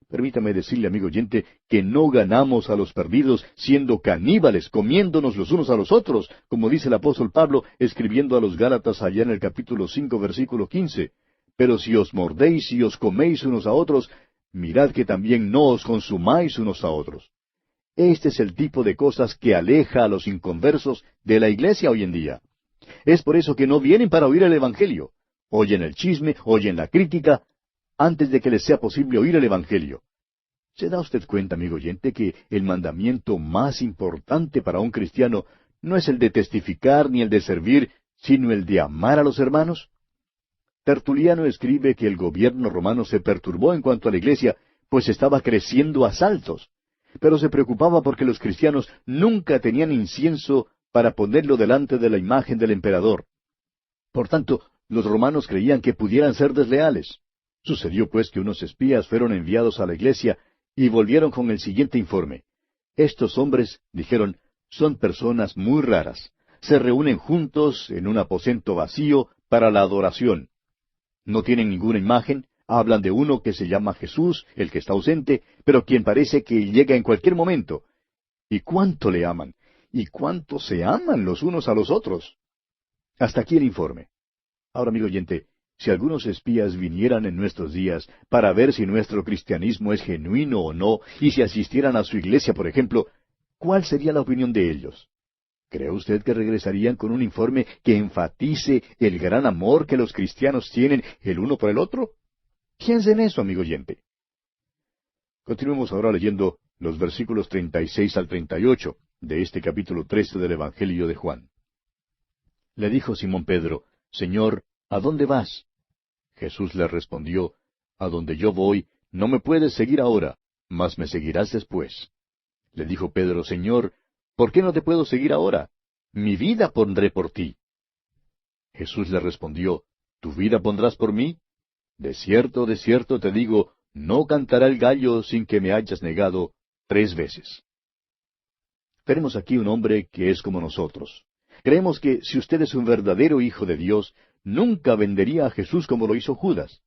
Permítame decirle, amigo oyente, que no ganamos a los perdidos siendo caníbales, comiéndonos los unos a los otros, como dice el apóstol Pablo escribiendo a los Gálatas allá en el capítulo 5, versículo 15. Pero si os mordéis y os coméis unos a otros, mirad que también no os consumáis unos a otros. Este es el tipo de cosas que aleja a los inconversos de la iglesia hoy en día. Es por eso que no vienen para oír el Evangelio. Oyen el chisme, oyen la crítica, antes de que les sea posible oír el Evangelio. ¿Se da usted cuenta, amigo oyente, que el mandamiento más importante para un cristiano no es el de testificar ni el de servir, sino el de amar a los hermanos? Tertuliano escribe que el gobierno romano se perturbó en cuanto a la iglesia, pues estaba creciendo a saltos, pero se preocupaba porque los cristianos nunca tenían incienso para ponerlo delante de la imagen del emperador. Por tanto, los romanos creían que pudieran ser desleales. Sucedió pues que unos espías fueron enviados a la iglesia y volvieron con el siguiente informe. Estos hombres, dijeron, son personas muy raras. Se reúnen juntos en un aposento vacío para la adoración. No tienen ninguna imagen, hablan de uno que se llama Jesús, el que está ausente, pero quien parece que llega en cualquier momento. ¿Y cuánto le aman? ¿Y cuánto se aman los unos a los otros? Hasta aquí el informe. Ahora, amigo oyente, si algunos espías vinieran en nuestros días para ver si nuestro cristianismo es genuino o no, y si asistieran a su iglesia, por ejemplo, ¿cuál sería la opinión de ellos? ¿Cree usted que regresarían con un informe que enfatice el gran amor que los cristianos tienen el uno por el otro? Piense en eso, amigo oyente. Continuemos ahora leyendo los versículos 36 al 38 de este capítulo 13 del Evangelio de Juan. Le dijo Simón Pedro, Señor, ¿a dónde vas? Jesús le respondió, A donde yo voy, no me puedes seguir ahora, mas me seguirás después. Le dijo Pedro, Señor, ¿por qué no te puedo seguir ahora? Mi vida pondré por ti. Jesús le respondió, ¿Tu vida pondrás por mí? De cierto te digo, no cantará el gallo sin que me hayas negado 3 veces. Tenemos aquí un hombre que es como nosotros. Creemos que si usted es un verdadero hijo de Dios, nunca vendería a Jesús como lo hizo Judas.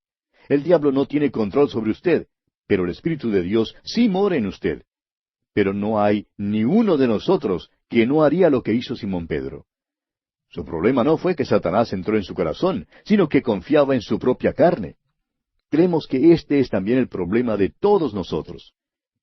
El diablo no tiene control sobre usted, pero el Espíritu de Dios sí mora en usted. Pero no hay ni uno de nosotros que no haría lo que hizo Simón Pedro. Su problema no fue que Satanás entró en su corazón, sino que confiaba en su propia carne. Creemos que este es también el problema de todos nosotros.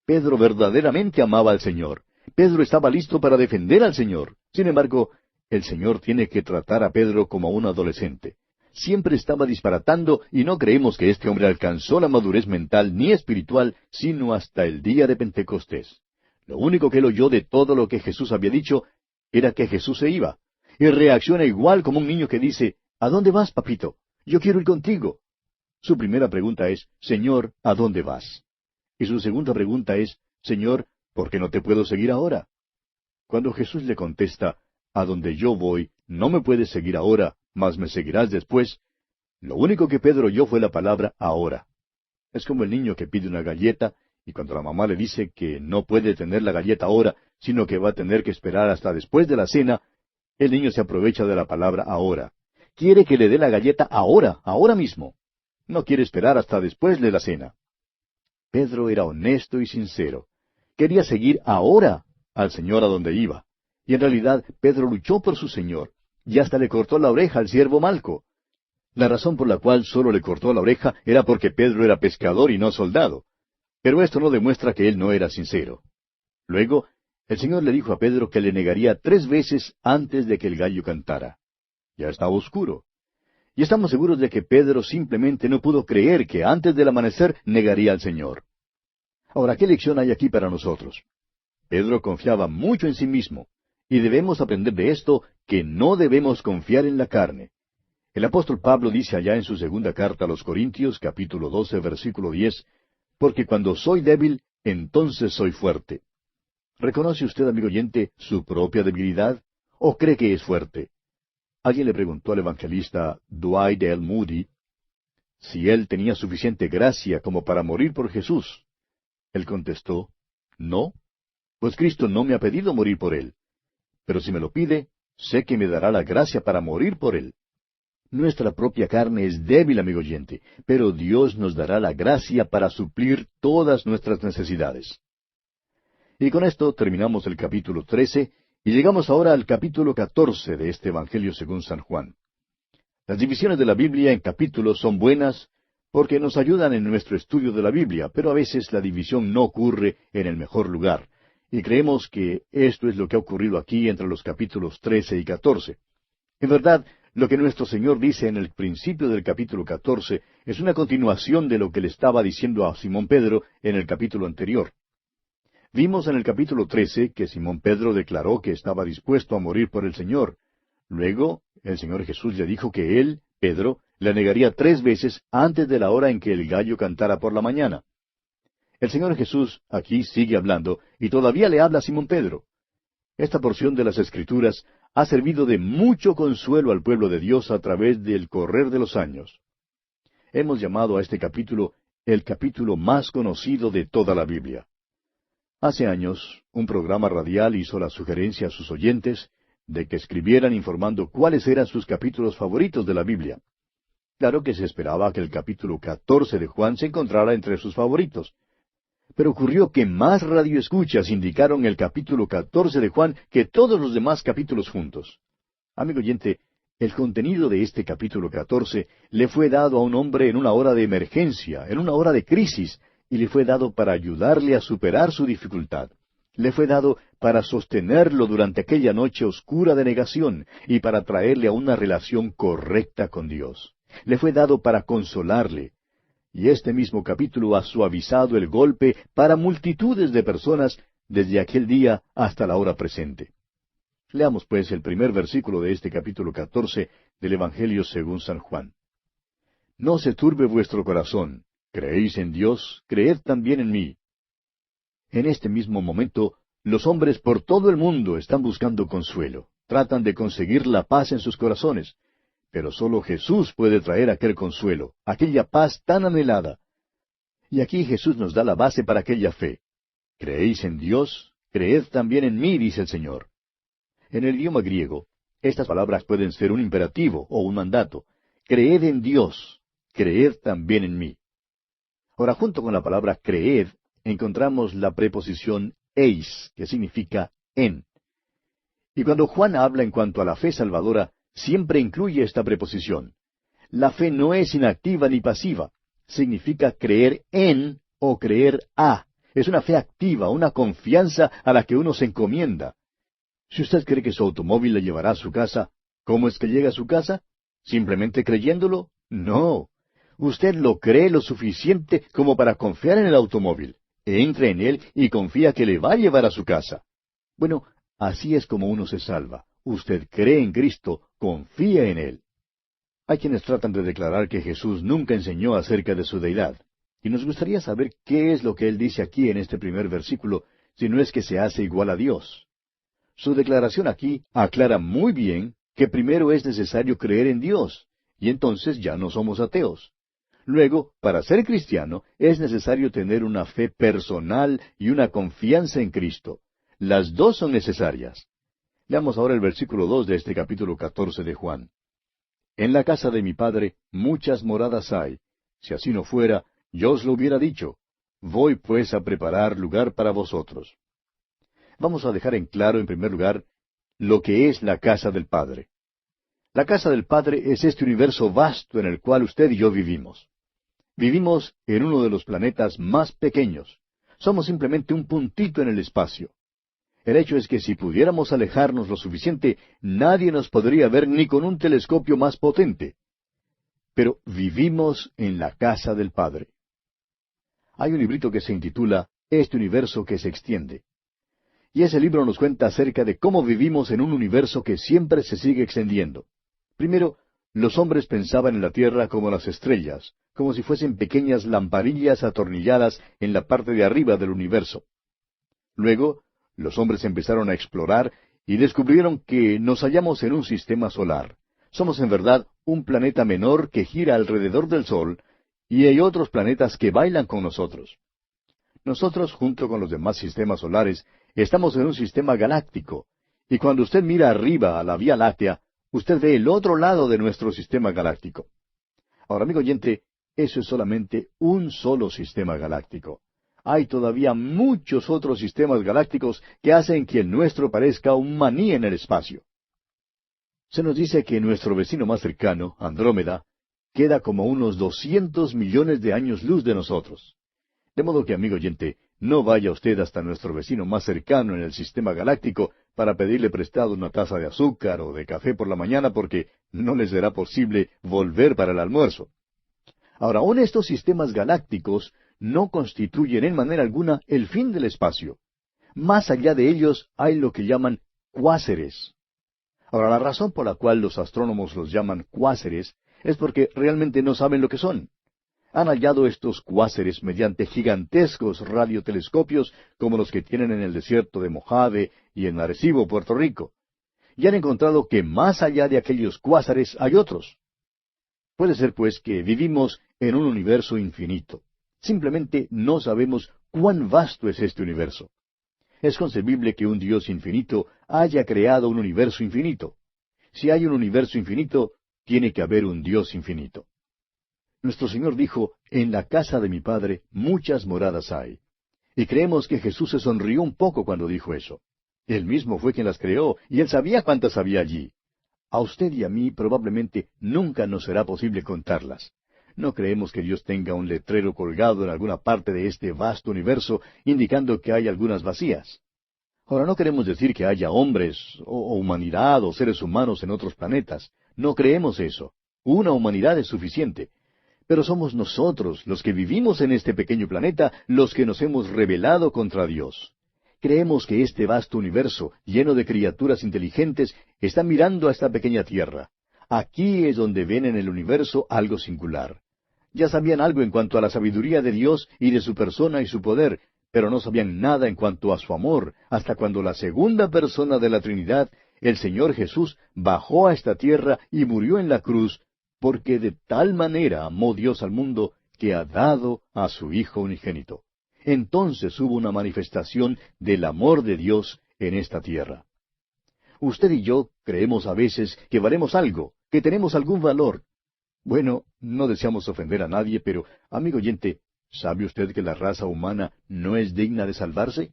Pedro verdaderamente amaba al Señor. Pedro estaba listo para defender al Señor. Sin embargo, el Señor tiene que tratar a Pedro como a un adolescente. Siempre estaba disparatando y no creemos que este hombre alcanzó la madurez mental ni espiritual sino hasta el día de Pentecostés. Lo único que él oyó de todo lo que Jesús había dicho era que Jesús se iba. Y reacciona igual como un niño que dice, ¿A dónde vas, papito? Yo quiero ir contigo. Su primera pregunta es, Señor, ¿a dónde vas? Y su segunda pregunta es, Señor, ¿por qué no te puedo seguir ahora? Cuando Jesús le contesta, A donde yo voy, no me puedes seguir ahora, mas me seguirás después, lo único que Pedro oyó fue la palabra ahora. Es como el niño que pide una galleta, y cuando la mamá le dice que no puede tener la galleta ahora, sino que va a tener que esperar hasta después de la cena, el niño se aprovecha de la palabra ahora. Quiere que le dé la galleta ahora, ahora mismo. No quiere esperar hasta después de la cena. Pedro era honesto y sincero. Quería seguir ahora al Señor a donde iba. Y en realidad Pedro luchó por su Señor, y hasta le cortó la oreja al siervo Malco. La razón por la cual solo le cortó la oreja era porque Pedro era pescador y no soldado. Pero esto no demuestra que él no era sincero. Luego, el Señor le dijo a Pedro que le negaría 3 veces antes de que el gallo cantara. Ya estaba oscuro. Y estamos seguros de que Pedro simplemente no pudo creer que antes del amanecer negaría al Señor. Ahora, ¿qué lección hay aquí para nosotros? Pedro confiaba mucho en sí mismo, y debemos aprender de esto que no debemos confiar en la carne. El apóstol Pablo dice allá en su segunda carta a los Corintios, capítulo 12, versículo 10, porque cuando soy débil, entonces soy fuerte. ¿Reconoce usted, amigo oyente, su propia debilidad? ¿O cree que es fuerte? Alguien le preguntó al evangelista Dwight L. Moody si él tenía suficiente gracia como para morir por Jesús. Él contestó, no, pues Cristo no me ha pedido morir por él. Pero si me lo pide, sé que me dará la gracia para morir por él. Nuestra propia carne es débil, amigo oyente, pero Dios nos dará la gracia para suplir todas nuestras necesidades. Y con esto terminamos el capítulo 13 y llegamos ahora al capítulo 14 de este Evangelio según San Juan. Las divisiones de la Biblia en capítulos son buenas porque nos ayudan en nuestro estudio de la Biblia, pero a veces la división no ocurre en el mejor lugar. Y creemos que esto es lo que ha ocurrido aquí entre los capítulos 13 y 14. En verdad, lo que nuestro Señor dice en el principio del capítulo 14 es una continuación de lo que le estaba diciendo a Simón Pedro en el capítulo anterior. Vimos en el capítulo 13 que Simón Pedro declaró que estaba dispuesto a morir por el Señor. Luego, el Señor Jesús le dijo que él, Pedro, le negaría 3 veces antes de la hora en que el gallo cantara por la mañana. El Señor Jesús aquí sigue hablando y todavía le habla a Simón Pedro. Esta porción de las Escrituras ha servido de mucho consuelo al pueblo de Dios a través del correr de los años. Hemos llamado a este capítulo el capítulo más conocido de toda la Biblia. Hace años, un programa radial hizo la sugerencia a sus oyentes de que escribieran informando cuáles eran sus capítulos favoritos de la Biblia. Claro que se esperaba que el capítulo 14 de Juan se encontrara entre sus favoritos. Pero ocurrió que más radioescuchas indicaron el capítulo 14 de Juan que todos los demás capítulos juntos. Amigo oyente, el contenido de este capítulo 14 le fue dado a un hombre en una hora de emergencia, en una hora de crisis, y le fue dado para ayudarle a superar su dificultad. Le fue dado para sostenerlo durante aquella noche oscura de negación y para traerle a una relación correcta con Dios. Le fue dado para consolarle. Y este mismo capítulo ha suavizado el golpe para multitudes de personas desde aquel día hasta la hora presente. Leamos pues el primer versículo de este capítulo 14 del Evangelio según San Juan. No se turbe vuestro corazón. ¿Creéis en Dios? Creed también en mí. En este mismo momento, los hombres por todo el mundo están buscando consuelo. Tratan de conseguir la paz en sus corazones. Pero solo Jesús puede traer aquel consuelo, aquella paz tan anhelada. Y aquí Jesús nos da la base para aquella fe. ¿Creéis en Dios? Creed también en mí, dice el Señor. En el idioma griego, estas palabras pueden ser un imperativo o un mandato. Creed en Dios, creed también en mí. Ahora, junto con la palabra creed, encontramos la preposición eis, que significa en. Y cuando Juan habla en cuanto a la fe salvadora, siempre incluye esta preposición. La fe no es inactiva ni pasiva. Significa creer en o creer a. Es una fe activa, una confianza a la que uno se encomienda. Si usted cree que su automóvil le llevará a su casa, ¿cómo es que llega a su casa? ¿Simplemente creyéndolo? No. Usted lo cree lo suficiente como para confiar en el automóvil. Entra en él y confía que le va a llevar a su casa. Bueno, así es como uno se salva. Usted cree en Cristo, confía en Él. Hay quienes tratan de declarar que Jesús nunca enseñó acerca de su deidad. Y nos gustaría saber qué es lo que Él dice aquí en este primer versículo, si no es que se hace igual a Dios. Su declaración aquí aclara muy bien que primero es necesario creer en Dios, y entonces ya no somos ateos. Luego, para ser cristiano, es necesario tener una fe personal y una confianza en Cristo. Las dos son necesarias. Leamos ahora el versículo 2 de este capítulo 14 de Juan. En la casa de mi Padre muchas moradas hay. Si así no fuera, yo os lo hubiera dicho. Voy pues a preparar lugar para vosotros. Vamos a dejar en claro, en primer lugar, lo que es la casa del Padre. La casa del Padre es este universo vasto en el cual usted y yo vivimos. Vivimos en uno de los planetas más pequeños. Somos simplemente un puntito en el espacio. El hecho es que si pudiéramos alejarnos lo suficiente, nadie nos podría ver ni con un telescopio más potente. Pero vivimos en la casa del Padre. Hay un librito que se intitula Este universo que se extiende. Y ese libro nos cuenta acerca de cómo vivimos en un universo que siempre se sigue extendiendo. Primero, los hombres pensaban en la Tierra como las estrellas, como si fuesen pequeñas lamparillas atornilladas en la parte de arriba del universo. Luego, los hombres empezaron a explorar y descubrieron que nos hallamos en un sistema solar. Somos en verdad un planeta menor que gira alrededor del Sol, y hay otros planetas que bailan con nosotros. Nosotros, junto con los demás sistemas solares, estamos en un sistema galáctico, y cuando usted mira arriba a la Vía Láctea, usted ve el otro lado de nuestro sistema galáctico. Ahora, amigo oyente, eso es solamente un solo sistema galáctico. Hay todavía muchos otros sistemas galácticos que hacen que el nuestro parezca un maní en el espacio. Se nos dice que nuestro vecino más cercano, Andrómeda, queda como unos 200 millones de años luz de nosotros. De modo que, amigo oyente, no vaya usted hasta nuestro vecino más cercano en el sistema galáctico para pedirle prestado una taza de azúcar o de café por la mañana, porque no le será posible volver para el almuerzo. Ahora, aún estos sistemas galácticos no constituyen en manera alguna el fin del espacio. Más allá de ellos hay lo que llaman cuásares. Ahora, la razón por la cual los astrónomos los llaman cuásares es porque realmente no saben lo que son. Han hallado estos cuásares mediante gigantescos radiotelescopios como los que tienen en el desierto de Mojave y en Arecibo, Puerto Rico. Y han encontrado que más allá de aquellos cuásares hay otros. Puede ser, pues, que vivimos en un universo infinito. Simplemente no sabemos cuán vasto es este universo. Es concebible que un Dios infinito haya creado un universo infinito. Si hay un universo infinito, tiene que haber un Dios infinito. Nuestro Señor dijo, en la casa de mi Padre muchas moradas hay. Y creemos que Jesús se sonrió un poco cuando dijo eso. Él mismo fue quien las creó, y Él sabía cuántas había allí. A usted y a mí probablemente nunca nos será posible contarlas. No creemos que Dios tenga un letrero colgado en alguna parte de este vasto universo indicando que hay algunas vacías. Ahora, no queremos decir que haya hombres, o humanidad, o seres humanos en otros planetas. No creemos eso. Una humanidad es suficiente. Pero somos nosotros, los que vivimos en este pequeño planeta, los que nos hemos rebelado contra Dios. Creemos que este vasto universo, lleno de criaturas inteligentes, está mirando a esta pequeña tierra. Aquí es donde ven en el universo algo singular. Ya sabían algo en cuanto a la sabiduría de Dios y de su persona y su poder, pero no sabían nada en cuanto a su amor, hasta cuando la segunda persona de la Trinidad, el Señor Jesús, bajó a esta tierra y murió en la cruz, porque de tal manera amó Dios al mundo que ha dado a su Hijo unigénito. Entonces hubo una manifestación del amor de Dios en esta tierra. Usted y yo creemos a veces que valemos algo, que tenemos algún valor. Bueno, no deseamos ofender a nadie, pero, amigo oyente, ¿sabe usted que la raza humana no es digna de salvarse?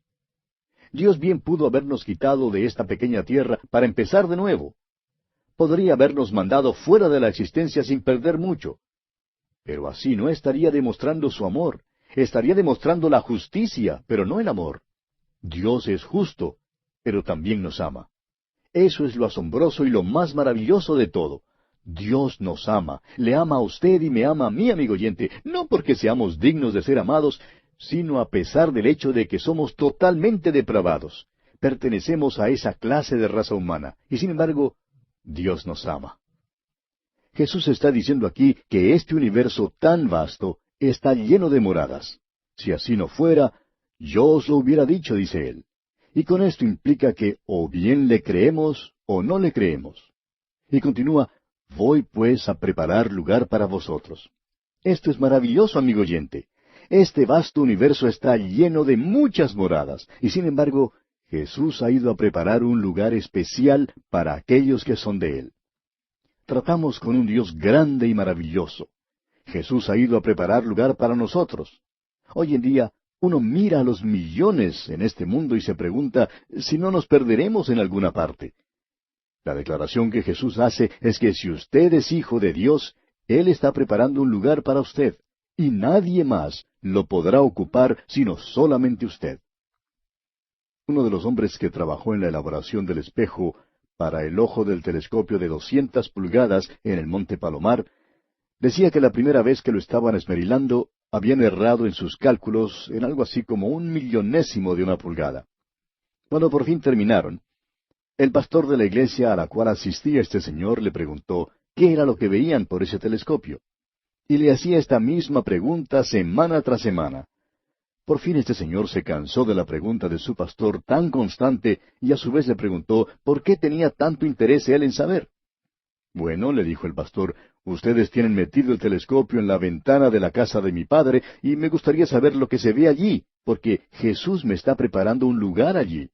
Dios bien pudo habernos quitado de esta pequeña tierra para empezar de nuevo. Podría habernos mandado fuera de la existencia sin perder mucho. Pero así no estaría demostrando su amor. Estaría demostrando la justicia, pero no el amor. Dios es justo, pero también nos ama. Eso es lo asombroso y lo más maravilloso de todo. Dios nos ama, le ama a usted y me ama a mí, amigo oyente, no porque seamos dignos de ser amados, sino a pesar del hecho de que somos totalmente depravados. Pertenecemos a esa clase de raza humana, y sin embargo, Dios nos ama. Jesús está diciendo aquí que este universo tan vasto está lleno de moradas. Si así no fuera, yo os lo hubiera dicho, dice él. Y con esto implica que o bien le creemos o no le creemos. Y continúa, voy pues a preparar lugar para vosotros. Esto es maravilloso, amigo oyente. Este vasto universo está lleno de muchas moradas, y sin embargo, Jesús ha ido a preparar un lugar especial para aquellos que son de Él. Tratamos con un Dios grande y maravilloso. Jesús ha ido a preparar lugar para nosotros. Hoy en día, uno mira a los millones en este mundo y se pregunta si no nos perderemos en alguna parte. La declaración que Jesús hace es que si usted es hijo de Dios, Él está preparando un lugar para usted, y nadie más lo podrá ocupar sino solamente usted. Uno de los hombres que trabajó en la elaboración del espejo para el ojo del telescopio de 200 pulgadas en el Monte Palomar, decía que la primera vez que lo estaban esmerilando, habían errado en sus cálculos en algo así como 1/1000º de una pulgada. Cuando por fin terminaron, el pastor de la iglesia a la cual asistía este señor le preguntó qué era lo que veían por ese telescopio. y le hacía esta misma pregunta semana tras semana. Por fin este señor se cansó de la pregunta de su pastor tan constante y a su vez le preguntó por qué tenía tanto interés él en saber. Bueno, le dijo el pastor, ustedes tienen metido el telescopio en la ventana de la casa de mi padre y me gustaría saber lo que se ve allí, porque Jesús me está preparando un lugar allí.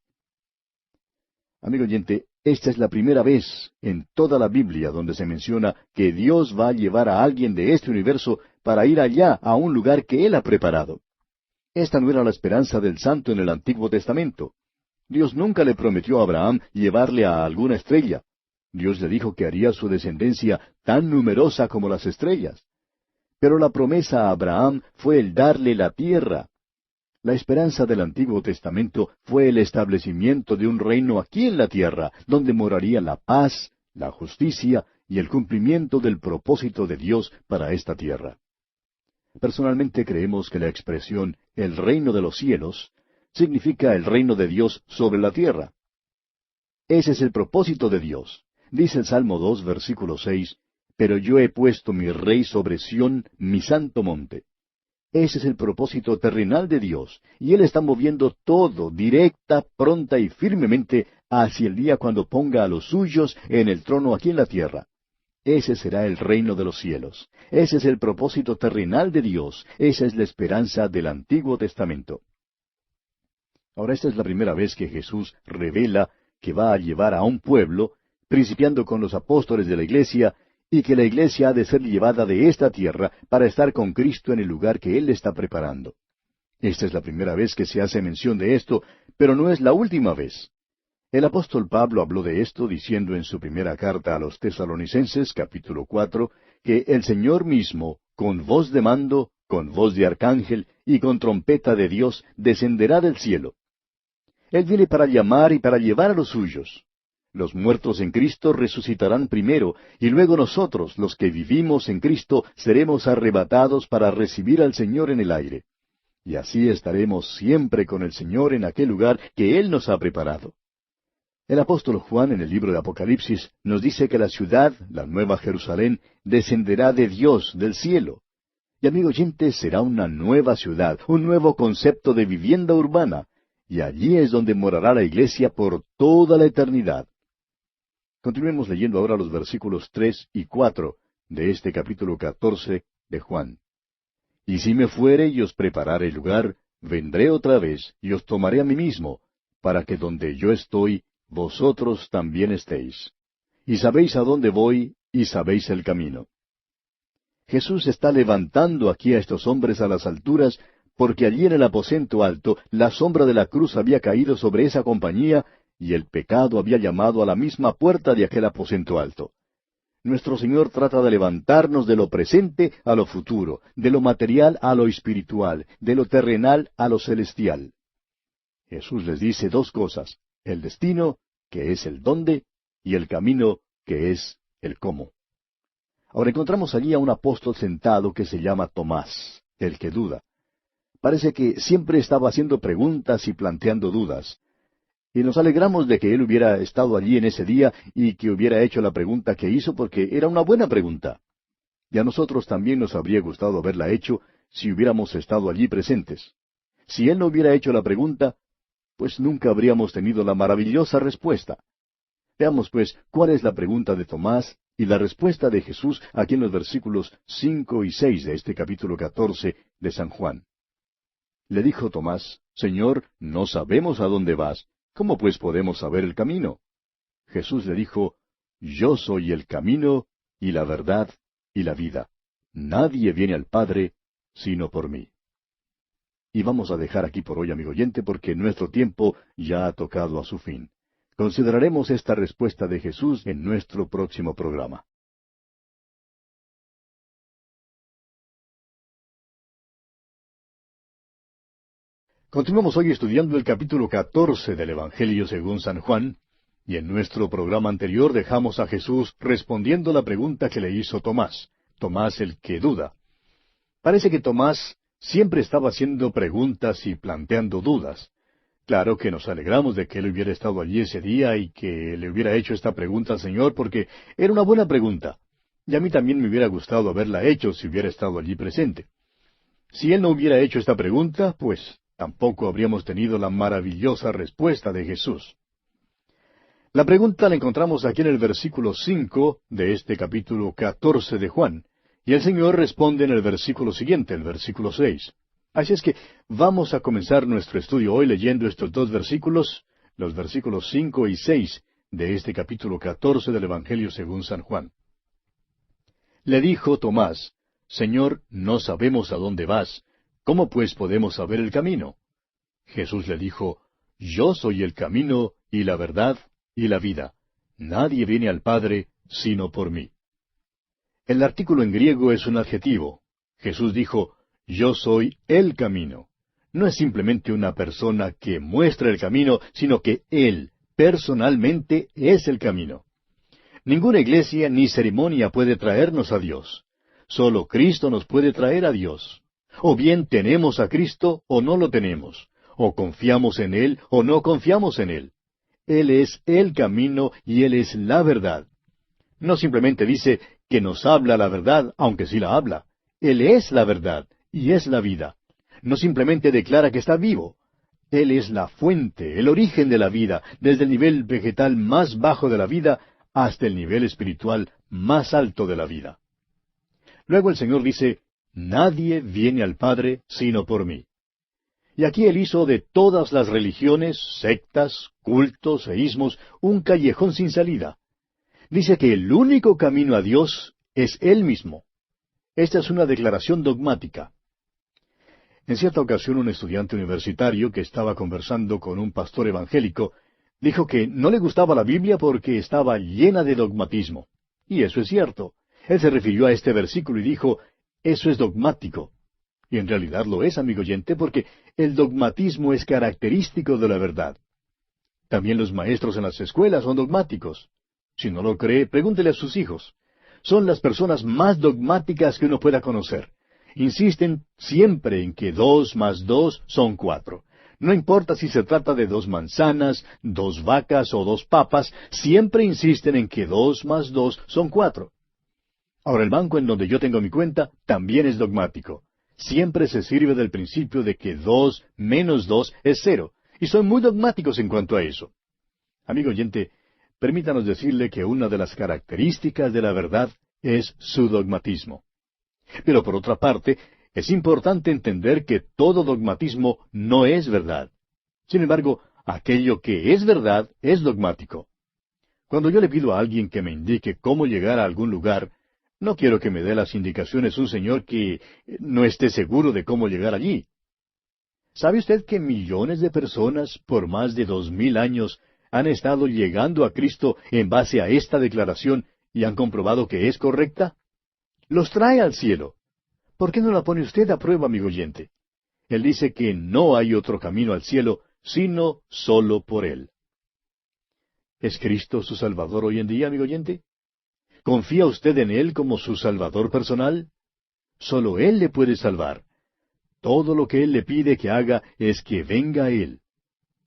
Amigo oyente, esta es la primera vez en toda la Biblia donde se menciona que Dios va a llevar a alguien de este universo para ir allá a un lugar que Él ha preparado. Esta no era la esperanza del santo en el Antiguo Testamento. Dios nunca le prometió a Abraham llevarle a alguna estrella. Dios le dijo que haría su descendencia tan numerosa como las estrellas. Pero la promesa a Abraham fue el darle la tierra. La esperanza del Antiguo Testamento fue el establecimiento de un reino aquí en la tierra, donde moraría la paz, la justicia y el cumplimiento del propósito de Dios para esta tierra. Personalmente creemos que la expresión el reino de los cielos significa el reino de Dios sobre la tierra. Ese es el propósito de Dios. Dice el Salmo 2, versículo 6, pero yo he puesto mi rey sobre Sión, mi santo monte. Ese es el propósito terrenal de Dios, y Él está moviendo todo directa, pronta y firmemente hacia el día cuando ponga a los suyos en el trono aquí en la tierra. Ese será el reino de los cielos. Ese es el propósito terrenal de Dios. Esa es la esperanza del Antiguo Testamento. Ahora, esta es la primera vez que Jesús revela que va a llevar a un pueblo, principiando con los apóstoles de la iglesia, y que la iglesia ha de ser llevada de esta tierra para estar con Cristo en el lugar que Él está preparando. Esta es la primera vez que se hace mención de esto, pero no es la última vez. El apóstol Pablo habló de esto diciendo en su primera carta a los Tesalonicenses, capítulo 4, que el Señor mismo, con voz de mando, con voz de arcángel y con trompeta de Dios, descenderá del cielo. Él viene para llamar y para llevar a los suyos. Los muertos en Cristo resucitarán primero, y luego nosotros, los que vivimos en Cristo, seremos arrebatados para recibir al Señor en el aire. Y así estaremos siempre con el Señor en aquel lugar que Él nos ha preparado. El apóstol Juan en el libro de Apocalipsis nos dice que la ciudad, la Nueva Jerusalén, descenderá de Dios, del cielo. Y amigo oyente, será una nueva ciudad, un nuevo concepto de vivienda urbana, y allí es donde morará la iglesia por toda la eternidad. Continuemos leyendo ahora los versículos 3 y 4 de este capítulo 14 de Juan. Y si me fuere y os preparare lugar, vendré otra vez y os tomaré a mí mismo, para que donde yo estoy, vosotros también estéis. Y sabéis a dónde voy, y sabéis el camino. Jesús está levantando aquí a estos hombres a las alturas, porque allí en el aposento alto la sombra de la cruz había caído sobre esa compañía, y el pecado había llamado a la misma puerta de aquel aposento alto. Nuestro Señor trata de levantarnos de lo presente a lo futuro, de lo material a lo espiritual, de lo terrenal a lo celestial. Jesús les dice dos cosas: el destino, que es el dónde, y el camino, que es el cómo. Ahora encontramos allí a un apóstol sentado que se llama Tomás, el que duda. Parece que siempre estaba haciendo preguntas y planteando dudas. Y nos alegramos de que él hubiera estado allí en ese día y que hubiera hecho la pregunta que hizo, porque era una buena pregunta. Y a nosotros también nos habría gustado haberla hecho si hubiéramos estado allí presentes. Si él no hubiera hecho la pregunta, pues nunca habríamos tenido la maravillosa respuesta. Veamos pues cuál es la pregunta de Tomás y la respuesta de Jesús aquí en los versículos 5 y 6 de este capítulo 14 de San Juan. Le dijo Tomás: Señor, no sabemos a dónde vas. ¿Cómo pues podemos saber el camino? Jesús le dijo: Yo soy el camino, y la verdad, y la vida. Nadie viene al Padre, sino por mí. Y vamos a dejar aquí por hoy, amigo oyente, porque nuestro tiempo ya ha tocado a su fin. Consideraremos esta respuesta de Jesús en nuestro próximo programa. Continuamos hoy estudiando el capítulo 14 del Evangelio según San Juan, y en nuestro programa anterior dejamos a Jesús respondiendo la pregunta que le hizo Tomás, Tomás el que duda. Parece que Tomás siempre estaba haciendo preguntas y planteando dudas. Claro que nos alegramos de que él hubiera estado allí ese día y que le hubiera hecho esta pregunta al Señor, porque era una buena pregunta. Y a mí también me hubiera gustado haberla hecho si hubiera estado allí presente. Si él no hubiera hecho esta pregunta, pues tampoco habríamos tenido la maravillosa respuesta de Jesús. La pregunta la encontramos aquí en el versículo 5 de este capítulo 14 de Juan, y el Señor responde en el versículo siguiente, el versículo 6. Así es que vamos a comenzar nuestro estudio hoy leyendo estos dos versículos, los versículos 5 y 6 de este capítulo 14 del Evangelio según San Juan. Le dijo Tomás: Señor, no sabemos a dónde vas, ¿cómo pues podemos saber el camino? Jesús le dijo: Yo soy el camino y la verdad y la vida. Nadie viene al Padre sino por mí. El artículo en griego es un adjetivo. Jesús dijo: Yo soy el camino. No es simplemente una persona que muestra el camino, sino que Él, personalmente, es el camino. Ninguna iglesia ni ceremonia puede traernos a Dios. Solo Cristo nos puede traer a Dios. O bien tenemos a Cristo o no lo tenemos. O confiamos en Él o no confiamos en Él. Él es el camino y Él es la verdad. No simplemente dice que nos habla la verdad, aunque sí la habla. Él es la verdad y es la vida. No simplemente declara que está vivo. Él es la fuente, el origen de la vida, desde el nivel vegetal más bajo de la vida hasta el nivel espiritual más alto de la vida. Luego el Señor dice: Nadie viene al Padre sino por mí. Y aquí Él hizo de todas las religiones, sectas, cultos e ismos un callejón sin salida. Dice que el único camino a Dios es Él mismo. Esta es una declaración dogmática. En cierta ocasión un estudiante universitario que estaba conversando con un pastor evangélico dijo que no le gustaba la Biblia porque estaba llena de dogmatismo. Y eso es cierto. Él se refirió a este versículo y dijo: Eso es dogmático. Y en realidad lo es, amigo oyente, porque el dogmatismo es característico de la verdad. También los maestros en las escuelas son dogmáticos. Si no lo cree, pregúntele a sus hijos. Son las personas más dogmáticas que uno pueda conocer. Insisten siempre en que 2 más 2 son 4. No importa si se trata de 2 manzanas, 2 vacas o 2 papas, siempre insisten en que 2 más 2 son 4. Ahora, el banco en donde yo tengo mi cuenta también es dogmático. Siempre se sirve del principio de que 2 menos 2 es 0, y son muy dogmáticos en cuanto a eso. Amigo oyente, permítanos decirle que una de las características de la verdad es su dogmatismo. Pero por otra parte, es importante entender que todo dogmatismo no es verdad. Sin embargo, aquello que es verdad es dogmático. Cuando yo le pido a alguien que me indique cómo llegar a algún lugar, no quiero que me dé las indicaciones un señor que no esté seguro de cómo llegar allí. ¿Sabe usted que millones de personas por más de 2000 años han estado llegando a Cristo en base a esta declaración y han comprobado que es correcta? Los trae al cielo. ¿Por qué no la pone usted a prueba, amigo oyente? Él dice que no hay otro camino al cielo, sino solo por Él. ¿Es Cristo su Salvador hoy en día, amigo oyente? ¿Confía usted en Él como su Salvador personal? Solo Él le puede salvar. Todo lo que Él le pide que haga es que venga a Él.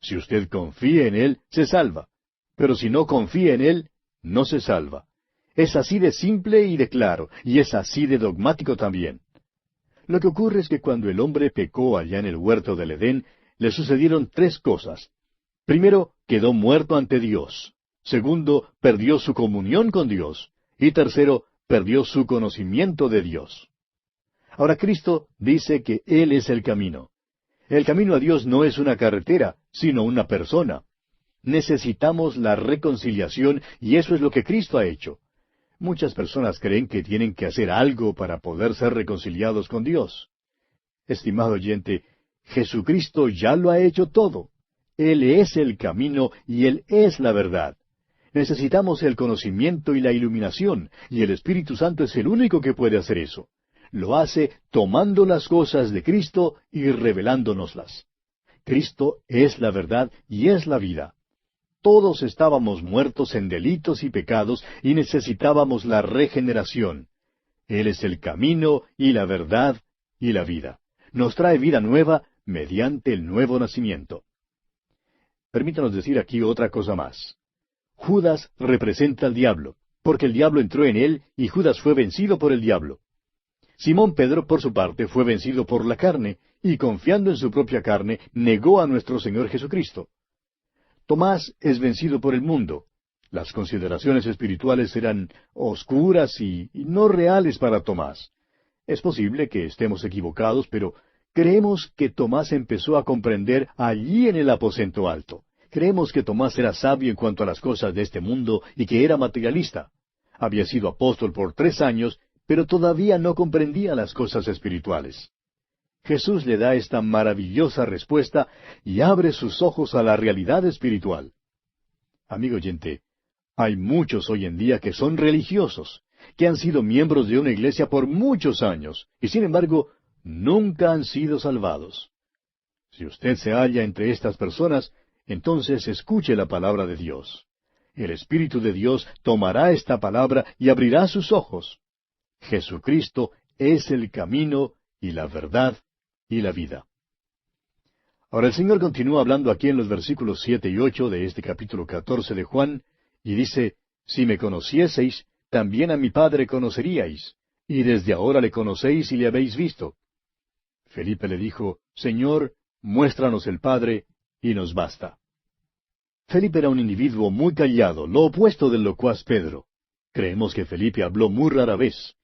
Si usted confía en Él, se salva. Pero si no confía en Él, no se salva. Es así de simple y de claro, y es así de dogmático también. Lo que ocurre es que cuando el hombre pecó allá en el huerto del Edén, le sucedieron 3 cosas. Primero, quedó muerto ante Dios. Segundo, perdió su comunión con Dios. Y tercero, perdió su conocimiento de Dios. Ahora Cristo dice que Él es el camino. El camino a Dios no es una carretera, sino una persona. Necesitamos la reconciliación y eso es lo que Cristo ha hecho. Muchas personas creen que tienen que hacer algo para poder ser reconciliados con Dios. Estimado oyente, Jesucristo ya lo ha hecho todo. Él es el camino y Él es la verdad. Necesitamos el conocimiento y la iluminación, y el Espíritu Santo es el único que puede hacer eso. Lo hace tomando las cosas de Cristo y revelándonoslas. Cristo es la verdad y es la vida. Todos estábamos muertos en delitos y pecados y necesitábamos la regeneración. Él es el camino y la verdad y la vida. Nos trae vida nueva mediante el nuevo nacimiento. Permítanos decir aquí otra cosa más. Judas representa al diablo. porque el diablo entró en él y Judas fue vencido por el diablo. Simón Pedro, por su parte, fue vencido por la carne, y confiando en su propia carne, negó a nuestro Señor Jesucristo. Tomás es vencido por el mundo. Las consideraciones espirituales eran oscuras y no reales para Tomás. Es posible que estemos equivocados, pero creemos que Tomás empezó a comprender allí en el aposento alto. Creemos que Tomás era sabio en cuanto a las cosas de este mundo y que era materialista. Había sido apóstol por 3 años, pero todavía no comprendía las cosas espirituales. Jesús le da esta maravillosa respuesta y abre sus ojos a la realidad espiritual. Amigo oyente, hay muchos hoy en día que son religiosos, que han sido miembros de una iglesia por muchos años, y sin embargo, nunca han sido salvados. Si usted se halla entre estas personas, entonces escuche la palabra de Dios. El Espíritu de Dios tomará esta palabra y abrirá sus ojos. Jesucristo es el camino y la verdad y la vida. Ahora el Señor continúa hablando aquí en los versículos 7 y 8 de este capítulo 14 de Juan, y dice, Si me conocieseis, también a mi Padre conoceríais, y desde ahora le conocéis y le habéis visto. Felipe le dijo, Señor, muéstranos el Padre, y nos basta. Felipe era un individuo muy callado, lo opuesto del locuaz Pedro. Creemos que Felipe habló muy rara vez.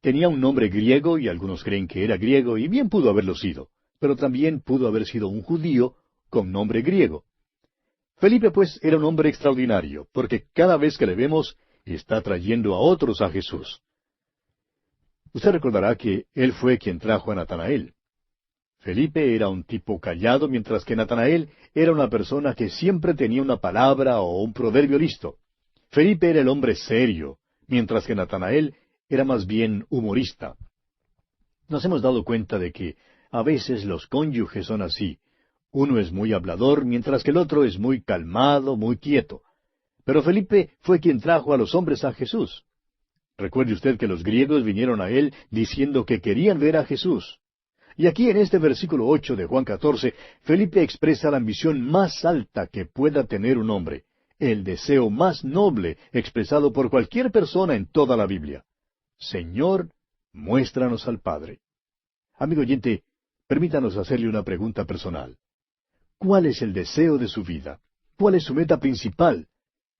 Tenía un nombre griego y algunos creen que era griego y bien pudo haberlo sido, pero también pudo haber sido un judío con nombre griego. Felipe pues era un hombre extraordinario, porque cada vez que le vemos está trayendo a otros a Jesús. Usted recordará que él fue quien trajo a Natanael. Felipe era un tipo callado, mientras que Natanael era una persona que siempre tenía una palabra o un proverbio listo. Felipe era el hombre serio, mientras que Natanael era más bien humorista. Nos hemos dado cuenta de que a veces los cónyuges son así. Uno es muy hablador, mientras que el otro es muy calmado, muy quieto. Pero Felipe fue quien trajo a los hombres a Jesús. Recuerde usted que los griegos vinieron a él diciendo que querían ver a Jesús. Y aquí en este versículo 8 de Juan 14, Felipe expresa la ambición más alta que pueda tener un hombre, el deseo más noble expresado por cualquier persona en toda la Biblia. Señor, muéstranos al Padre. Amigo oyente, permítanos hacerle una pregunta personal. ¿Cuál es el deseo de su vida? ¿Cuál es su meta principal?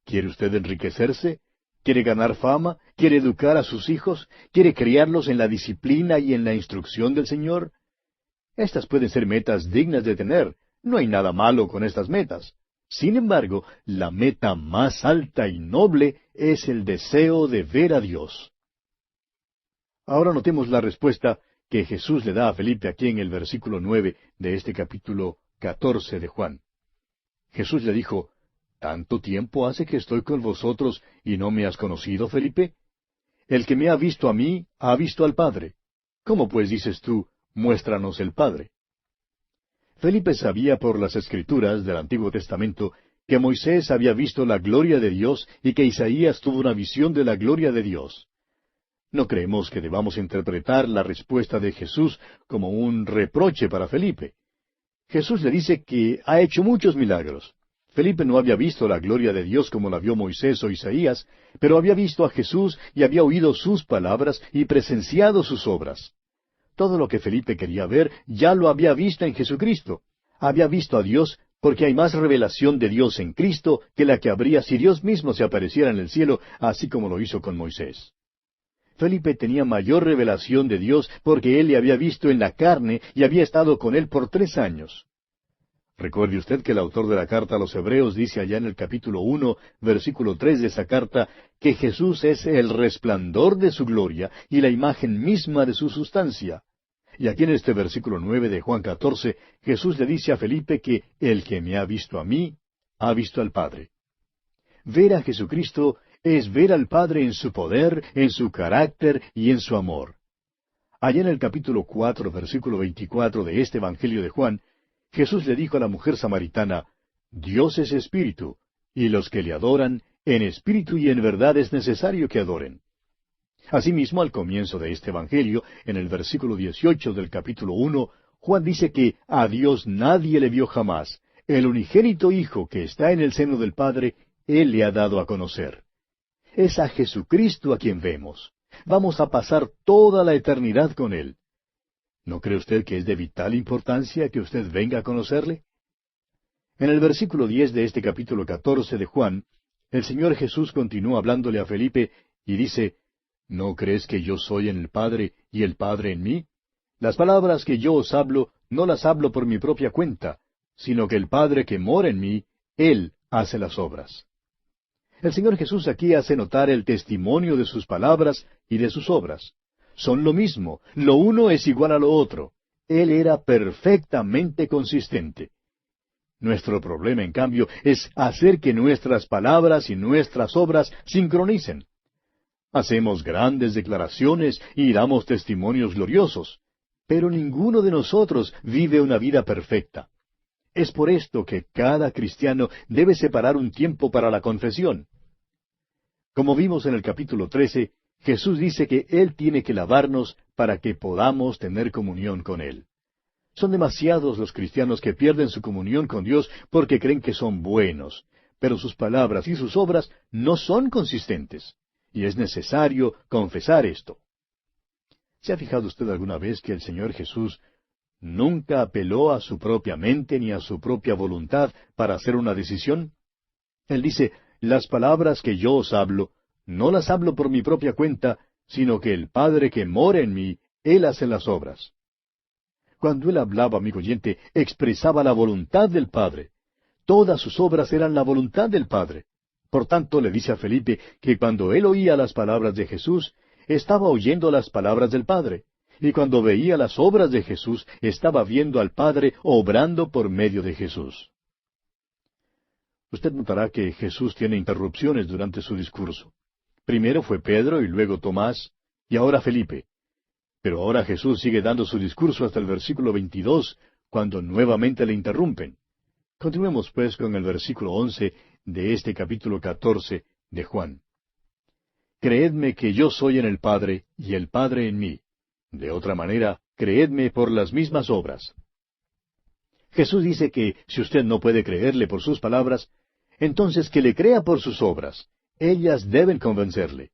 ¿Quiere usted enriquecerse? ¿Quiere ganar fama? ¿Quiere educar a sus hijos? ¿Quiere criarlos en la disciplina y en la instrucción del Señor? Estas pueden ser metas dignas de tener. No hay nada malo con estas metas. Sin embargo, la meta más alta y noble es el deseo de ver a Dios. Ahora notemos la respuesta que Jesús le da a Felipe aquí en el versículo 9 de este capítulo 14 de Juan. Jesús le dijo, ¿Tanto tiempo hace que estoy con vosotros y no me has conocido, Felipe? El que me ha visto a mí, ha visto al Padre. ¿Cómo pues dices tú, muéstranos el Padre? Felipe sabía por las Escrituras del Antiguo Testamento que Moisés había visto la gloria de Dios y que Isaías tuvo una visión de la gloria de Dios. No creemos que debamos interpretar la respuesta de Jesús como un reproche para Felipe. Jesús le dice que ha hecho muchos milagros. Felipe no había visto la gloria de Dios como la vio Moisés o Isaías, pero había visto a Jesús y había oído sus palabras y presenciado sus obras. Todo lo que Felipe quería ver ya lo había visto en Jesucristo. Había visto a Dios porque hay más revelación de Dios en Cristo que la que habría si Dios mismo se apareciera en el cielo, así como lo hizo con Moisés. Felipe tenía mayor revelación de Dios porque él le había visto en la carne y había estado con él por 3 años. Recuerde usted que el autor de la carta a los Hebreos dice allá en el capítulo 1, versículo 3 de esa carta, que Jesús es el resplandor de su gloria y la imagen misma de su sustancia. Y aquí en este versículo 9 de Juan 14, Jesús le dice a Felipe que el que me ha visto a mí, ha visto al Padre. Ver a Jesucristo es ver al Padre en su poder, en su carácter y en su amor. Allá en el capítulo 4, versículo 24 de este Evangelio de Juan, Jesús le dijo a la mujer samaritana, Dios es espíritu, y los que le adoran, en espíritu y en verdad es necesario que adoren. Asimismo, al comienzo de este Evangelio, en el versículo 18 del capítulo 1, Juan dice que a Dios nadie le vio jamás. El unigénito Hijo que está en el seno del Padre, Él le ha dado a conocer. Es a Jesucristo a quien vemos. Vamos a pasar toda la eternidad con Él. ¿No cree usted que es de vital importancia que usted venga a conocerle? En el versículo 10 de este capítulo 14 de Juan, el Señor Jesús continúa hablándole a Felipe y dice, ¿no crees que yo soy en el Padre y el Padre en mí? Las palabras que yo os hablo, no las hablo por mi propia cuenta, sino que el Padre que mora en mí, Él hace las obras. El Señor Jesús aquí hace notar el testimonio de sus palabras y de sus obras. Son lo mismo, lo uno es igual a lo otro. Él era perfectamente consistente. Nuestro problema, en cambio, es hacer que nuestras palabras y nuestras obras sincronicen. Hacemos grandes declaraciones y damos testimonios gloriosos, pero ninguno de nosotros vive una vida perfecta. Es por esto que cada cristiano debe separar un tiempo para la confesión. Como vimos en el capítulo 13, Jesús dice que Él tiene que lavarnos para que podamos tener comunión con Él. Son demasiados los cristianos que pierden su comunión con Dios porque creen que son buenos, pero sus palabras y sus obras no son consistentes, y es necesario confesar esto. ¿Se ha fijado usted alguna vez que el Señor Jesús nunca apeló a su propia mente ni a su propia voluntad para hacer una decisión? Él dice, las palabras que yo os hablo, no las hablo por mi propia cuenta, sino que el Padre que mora en mí, Él hace las obras. Cuando Él hablaba, amigo oyente, expresaba la voluntad del Padre. Todas sus obras eran la voluntad del Padre. Por tanto, le dice a Felipe que cuando él oía las palabras de Jesús, estaba oyendo las palabras del Padre. Y cuando veía las obras de Jesús, estaba viendo al Padre obrando por medio de Jesús. Usted notará que Jesús tiene interrupciones durante su discurso. Primero fue Pedro y luego Tomás, y ahora Felipe. Pero ahora Jesús sigue dando su discurso hasta el versículo 22, cuando nuevamente le interrumpen. Continuemos pues con el versículo 11 de este capítulo 14 de Juan. Creedme que yo soy en el Padre y el Padre en mí. De otra manera, creedme por las mismas obras. Jesús dice que si usted no puede creerle por sus palabras, entonces que le crea por sus obras. Ellas deben convencerle.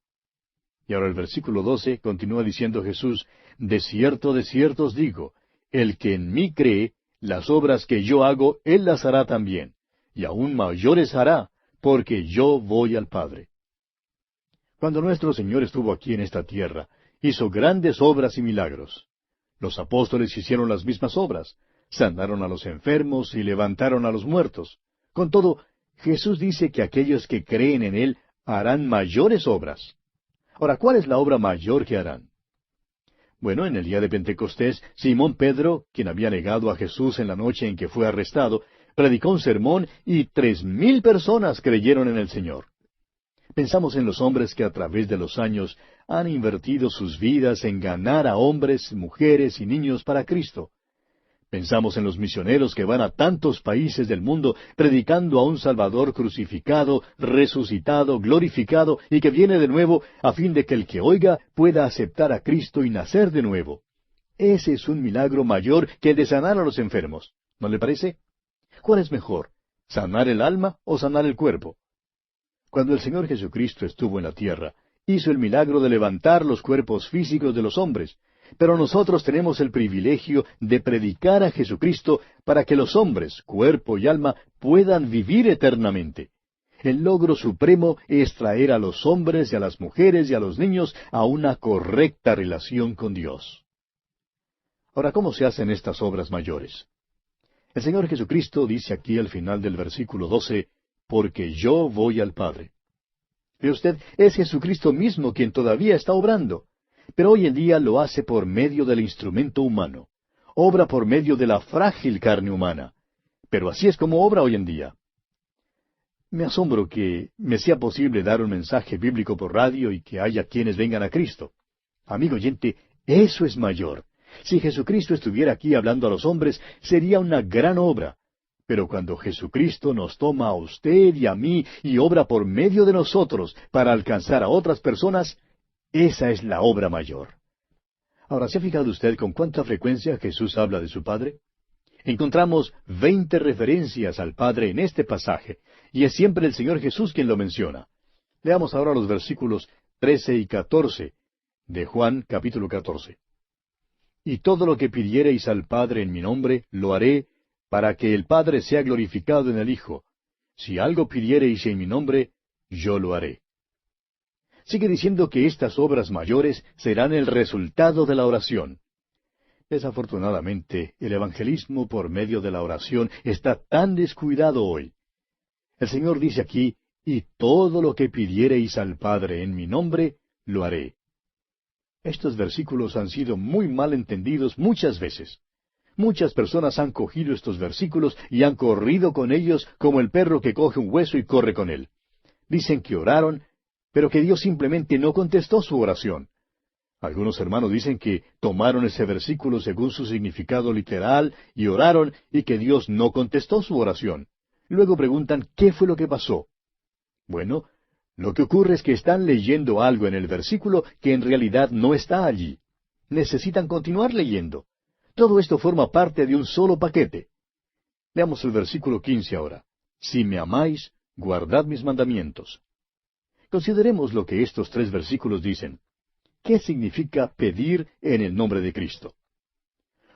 Y ahora el versículo 12 continúa diciendo Jesús, de cierto os digo, el que en mí cree, las obras que yo hago, él las hará también, y aún mayores hará, porque yo voy al Padre. Cuando nuestro Señor estuvo aquí en esta tierra, hizo grandes obras y milagros. Los apóstoles hicieron las mismas obras, sanaron a los enfermos y levantaron a los muertos. Con todo, Jesús dice que aquellos que creen en Él harán mayores obras. Ahora, ¿cuál es la obra mayor que harán? Bueno, en el día de Pentecostés, Simón Pedro, quien había negado a Jesús en la noche en que fue arrestado, predicó un sermón y 3,000 personas creyeron en el Señor. Pensamos en los hombres que a través de los años han invertido sus vidas en ganar a hombres, mujeres y niños para Cristo. Pensamos en los misioneros que van a tantos países del mundo predicando a un Salvador crucificado, resucitado, glorificado y que viene de nuevo a fin de que el que oiga pueda aceptar a Cristo y nacer de nuevo. Ese es un milagro mayor que el de sanar a los enfermos. ¿No le parece? ¿Cuál es mejor? ¿Sanar el alma o sanar el cuerpo? Cuando el Señor Jesucristo estuvo en la tierra, hizo el milagro de levantar los cuerpos físicos de los hombres, pero nosotros tenemos el privilegio de predicar a Jesucristo para que los hombres, cuerpo y alma, puedan vivir eternamente. El logro supremo es traer a los hombres y a las mujeres y a los niños a una correcta relación con Dios. Ahora, ¿cómo se hacen estas obras mayores? El Señor Jesucristo dice aquí al final del versículo 12, porque yo voy al Padre. ¿Ve usted? Es Jesucristo mismo quien todavía está obrando. Pero hoy en día lo hace por medio del instrumento humano. Obra por medio de la frágil carne humana. Pero así es como obra hoy en día. Me asombro que me sea posible dar un mensaje bíblico por radio y que haya quienes vengan a Cristo. Amigo oyente, eso es mayor. Si Jesucristo estuviera aquí hablando a los hombres, sería una gran obra. Pero cuando Jesucristo nos toma a usted y a mí y obra por medio de nosotros para alcanzar a otras personas, esa es la obra mayor. Ahora, ¿se ha fijado usted con cuánta frecuencia Jesús habla de su Padre? Encontramos 20 referencias al Padre en este pasaje, y es siempre el Señor Jesús quien lo menciona. Leamos ahora los versículos 13 y 14 de Juan capítulo 14. Y todo lo que pidiereis al Padre en mi nombre, lo haré, para que el Padre sea glorificado en el Hijo. Si algo pidiereis en mi nombre, yo lo haré. Sigue diciendo que estas obras mayores serán el resultado de la oración. Desafortunadamente, el evangelismo por medio de la oración está tan descuidado hoy. El Señor dice aquí, y todo lo que pidiereis al Padre en mi nombre, lo haré. Estos versículos han sido muy mal entendidos muchas veces. Muchas personas han cogido estos versículos y han corrido con ellos como el perro que coge un hueso y corre con él. Dicen que oraron, pero que Dios simplemente no contestó su oración. Algunos hermanos dicen que tomaron ese versículo según su significado literal y oraron y que Dios no contestó su oración. Luego preguntan, ¿qué fue lo que pasó? Bueno, lo que ocurre es que están leyendo algo en el versículo que en realidad no está allí. Necesitan continuar leyendo. Todo esto forma parte de un solo paquete. Leamos el versículo 15 ahora. Si me amáis, guardad mis mandamientos. Consideremos lo que estos 3 versículos dicen. ¿Qué significa pedir en el nombre de Cristo?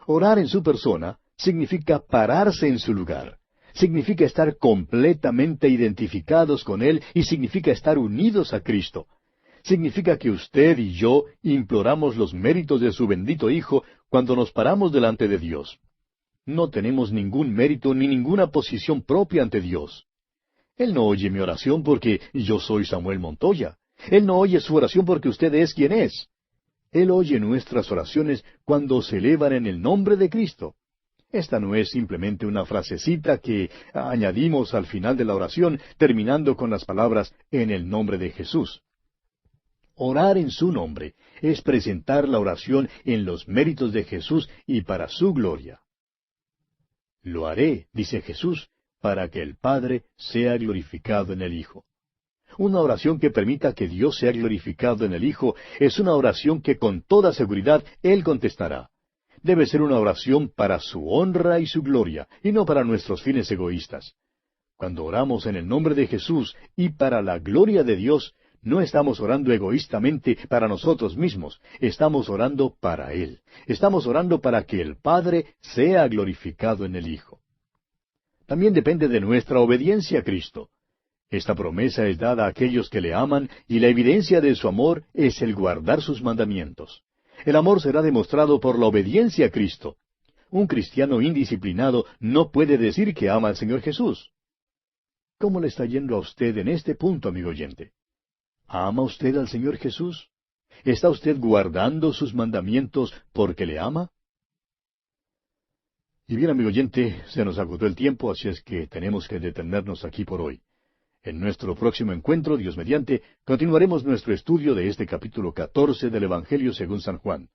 Orar en su persona significa pararse en su lugar. Significa estar completamente identificados con Él y significa estar unidos a Cristo. Significa que usted y yo imploramos los méritos de su bendito Hijo cuando nos paramos delante de Dios. No tenemos ningún mérito ni ninguna posición propia ante Dios. Él no oye mi oración porque yo soy Samuel Montoya. Él no oye su oración porque usted es quien es. Él oye nuestras oraciones cuando se elevan en el nombre de Cristo. Esta no es simplemente una frasecita que añadimos al final de la oración, terminando con las palabras en el nombre de Jesús. Orar en su nombre es presentar la oración en los méritos de Jesús y para su gloria. Lo haré, dice Jesús, para que el Padre sea glorificado en el Hijo. Una oración que permita que Dios sea glorificado en el Hijo es una oración que con toda seguridad Él contestará. Debe ser una oración para su honra y su gloria, y no para nuestros fines egoístas. Cuando oramos en el nombre de Jesús y para la gloria de Dios, no estamos orando egoístamente para nosotros mismos, estamos orando para Él. Estamos orando para que el Padre sea glorificado en el Hijo. También depende de nuestra obediencia a Cristo. Esta promesa es dada a aquellos que le aman y la evidencia de su amor es el guardar sus mandamientos. El amor será demostrado por la obediencia a Cristo. Un cristiano indisciplinado no puede decir que ama al Señor Jesús. ¿Cómo le está yendo a usted en este punto, amigo oyente? ¿Ama usted al Señor Jesús? ¿Está usted guardando sus mandamientos porque le ama? Y bien, amigo oyente, se nos agotó el tiempo, así es que tenemos que detenernos aquí por hoy. En nuestro próximo encuentro, Dios mediante, continuaremos nuestro estudio de este capítulo 14 del Evangelio según San Juan.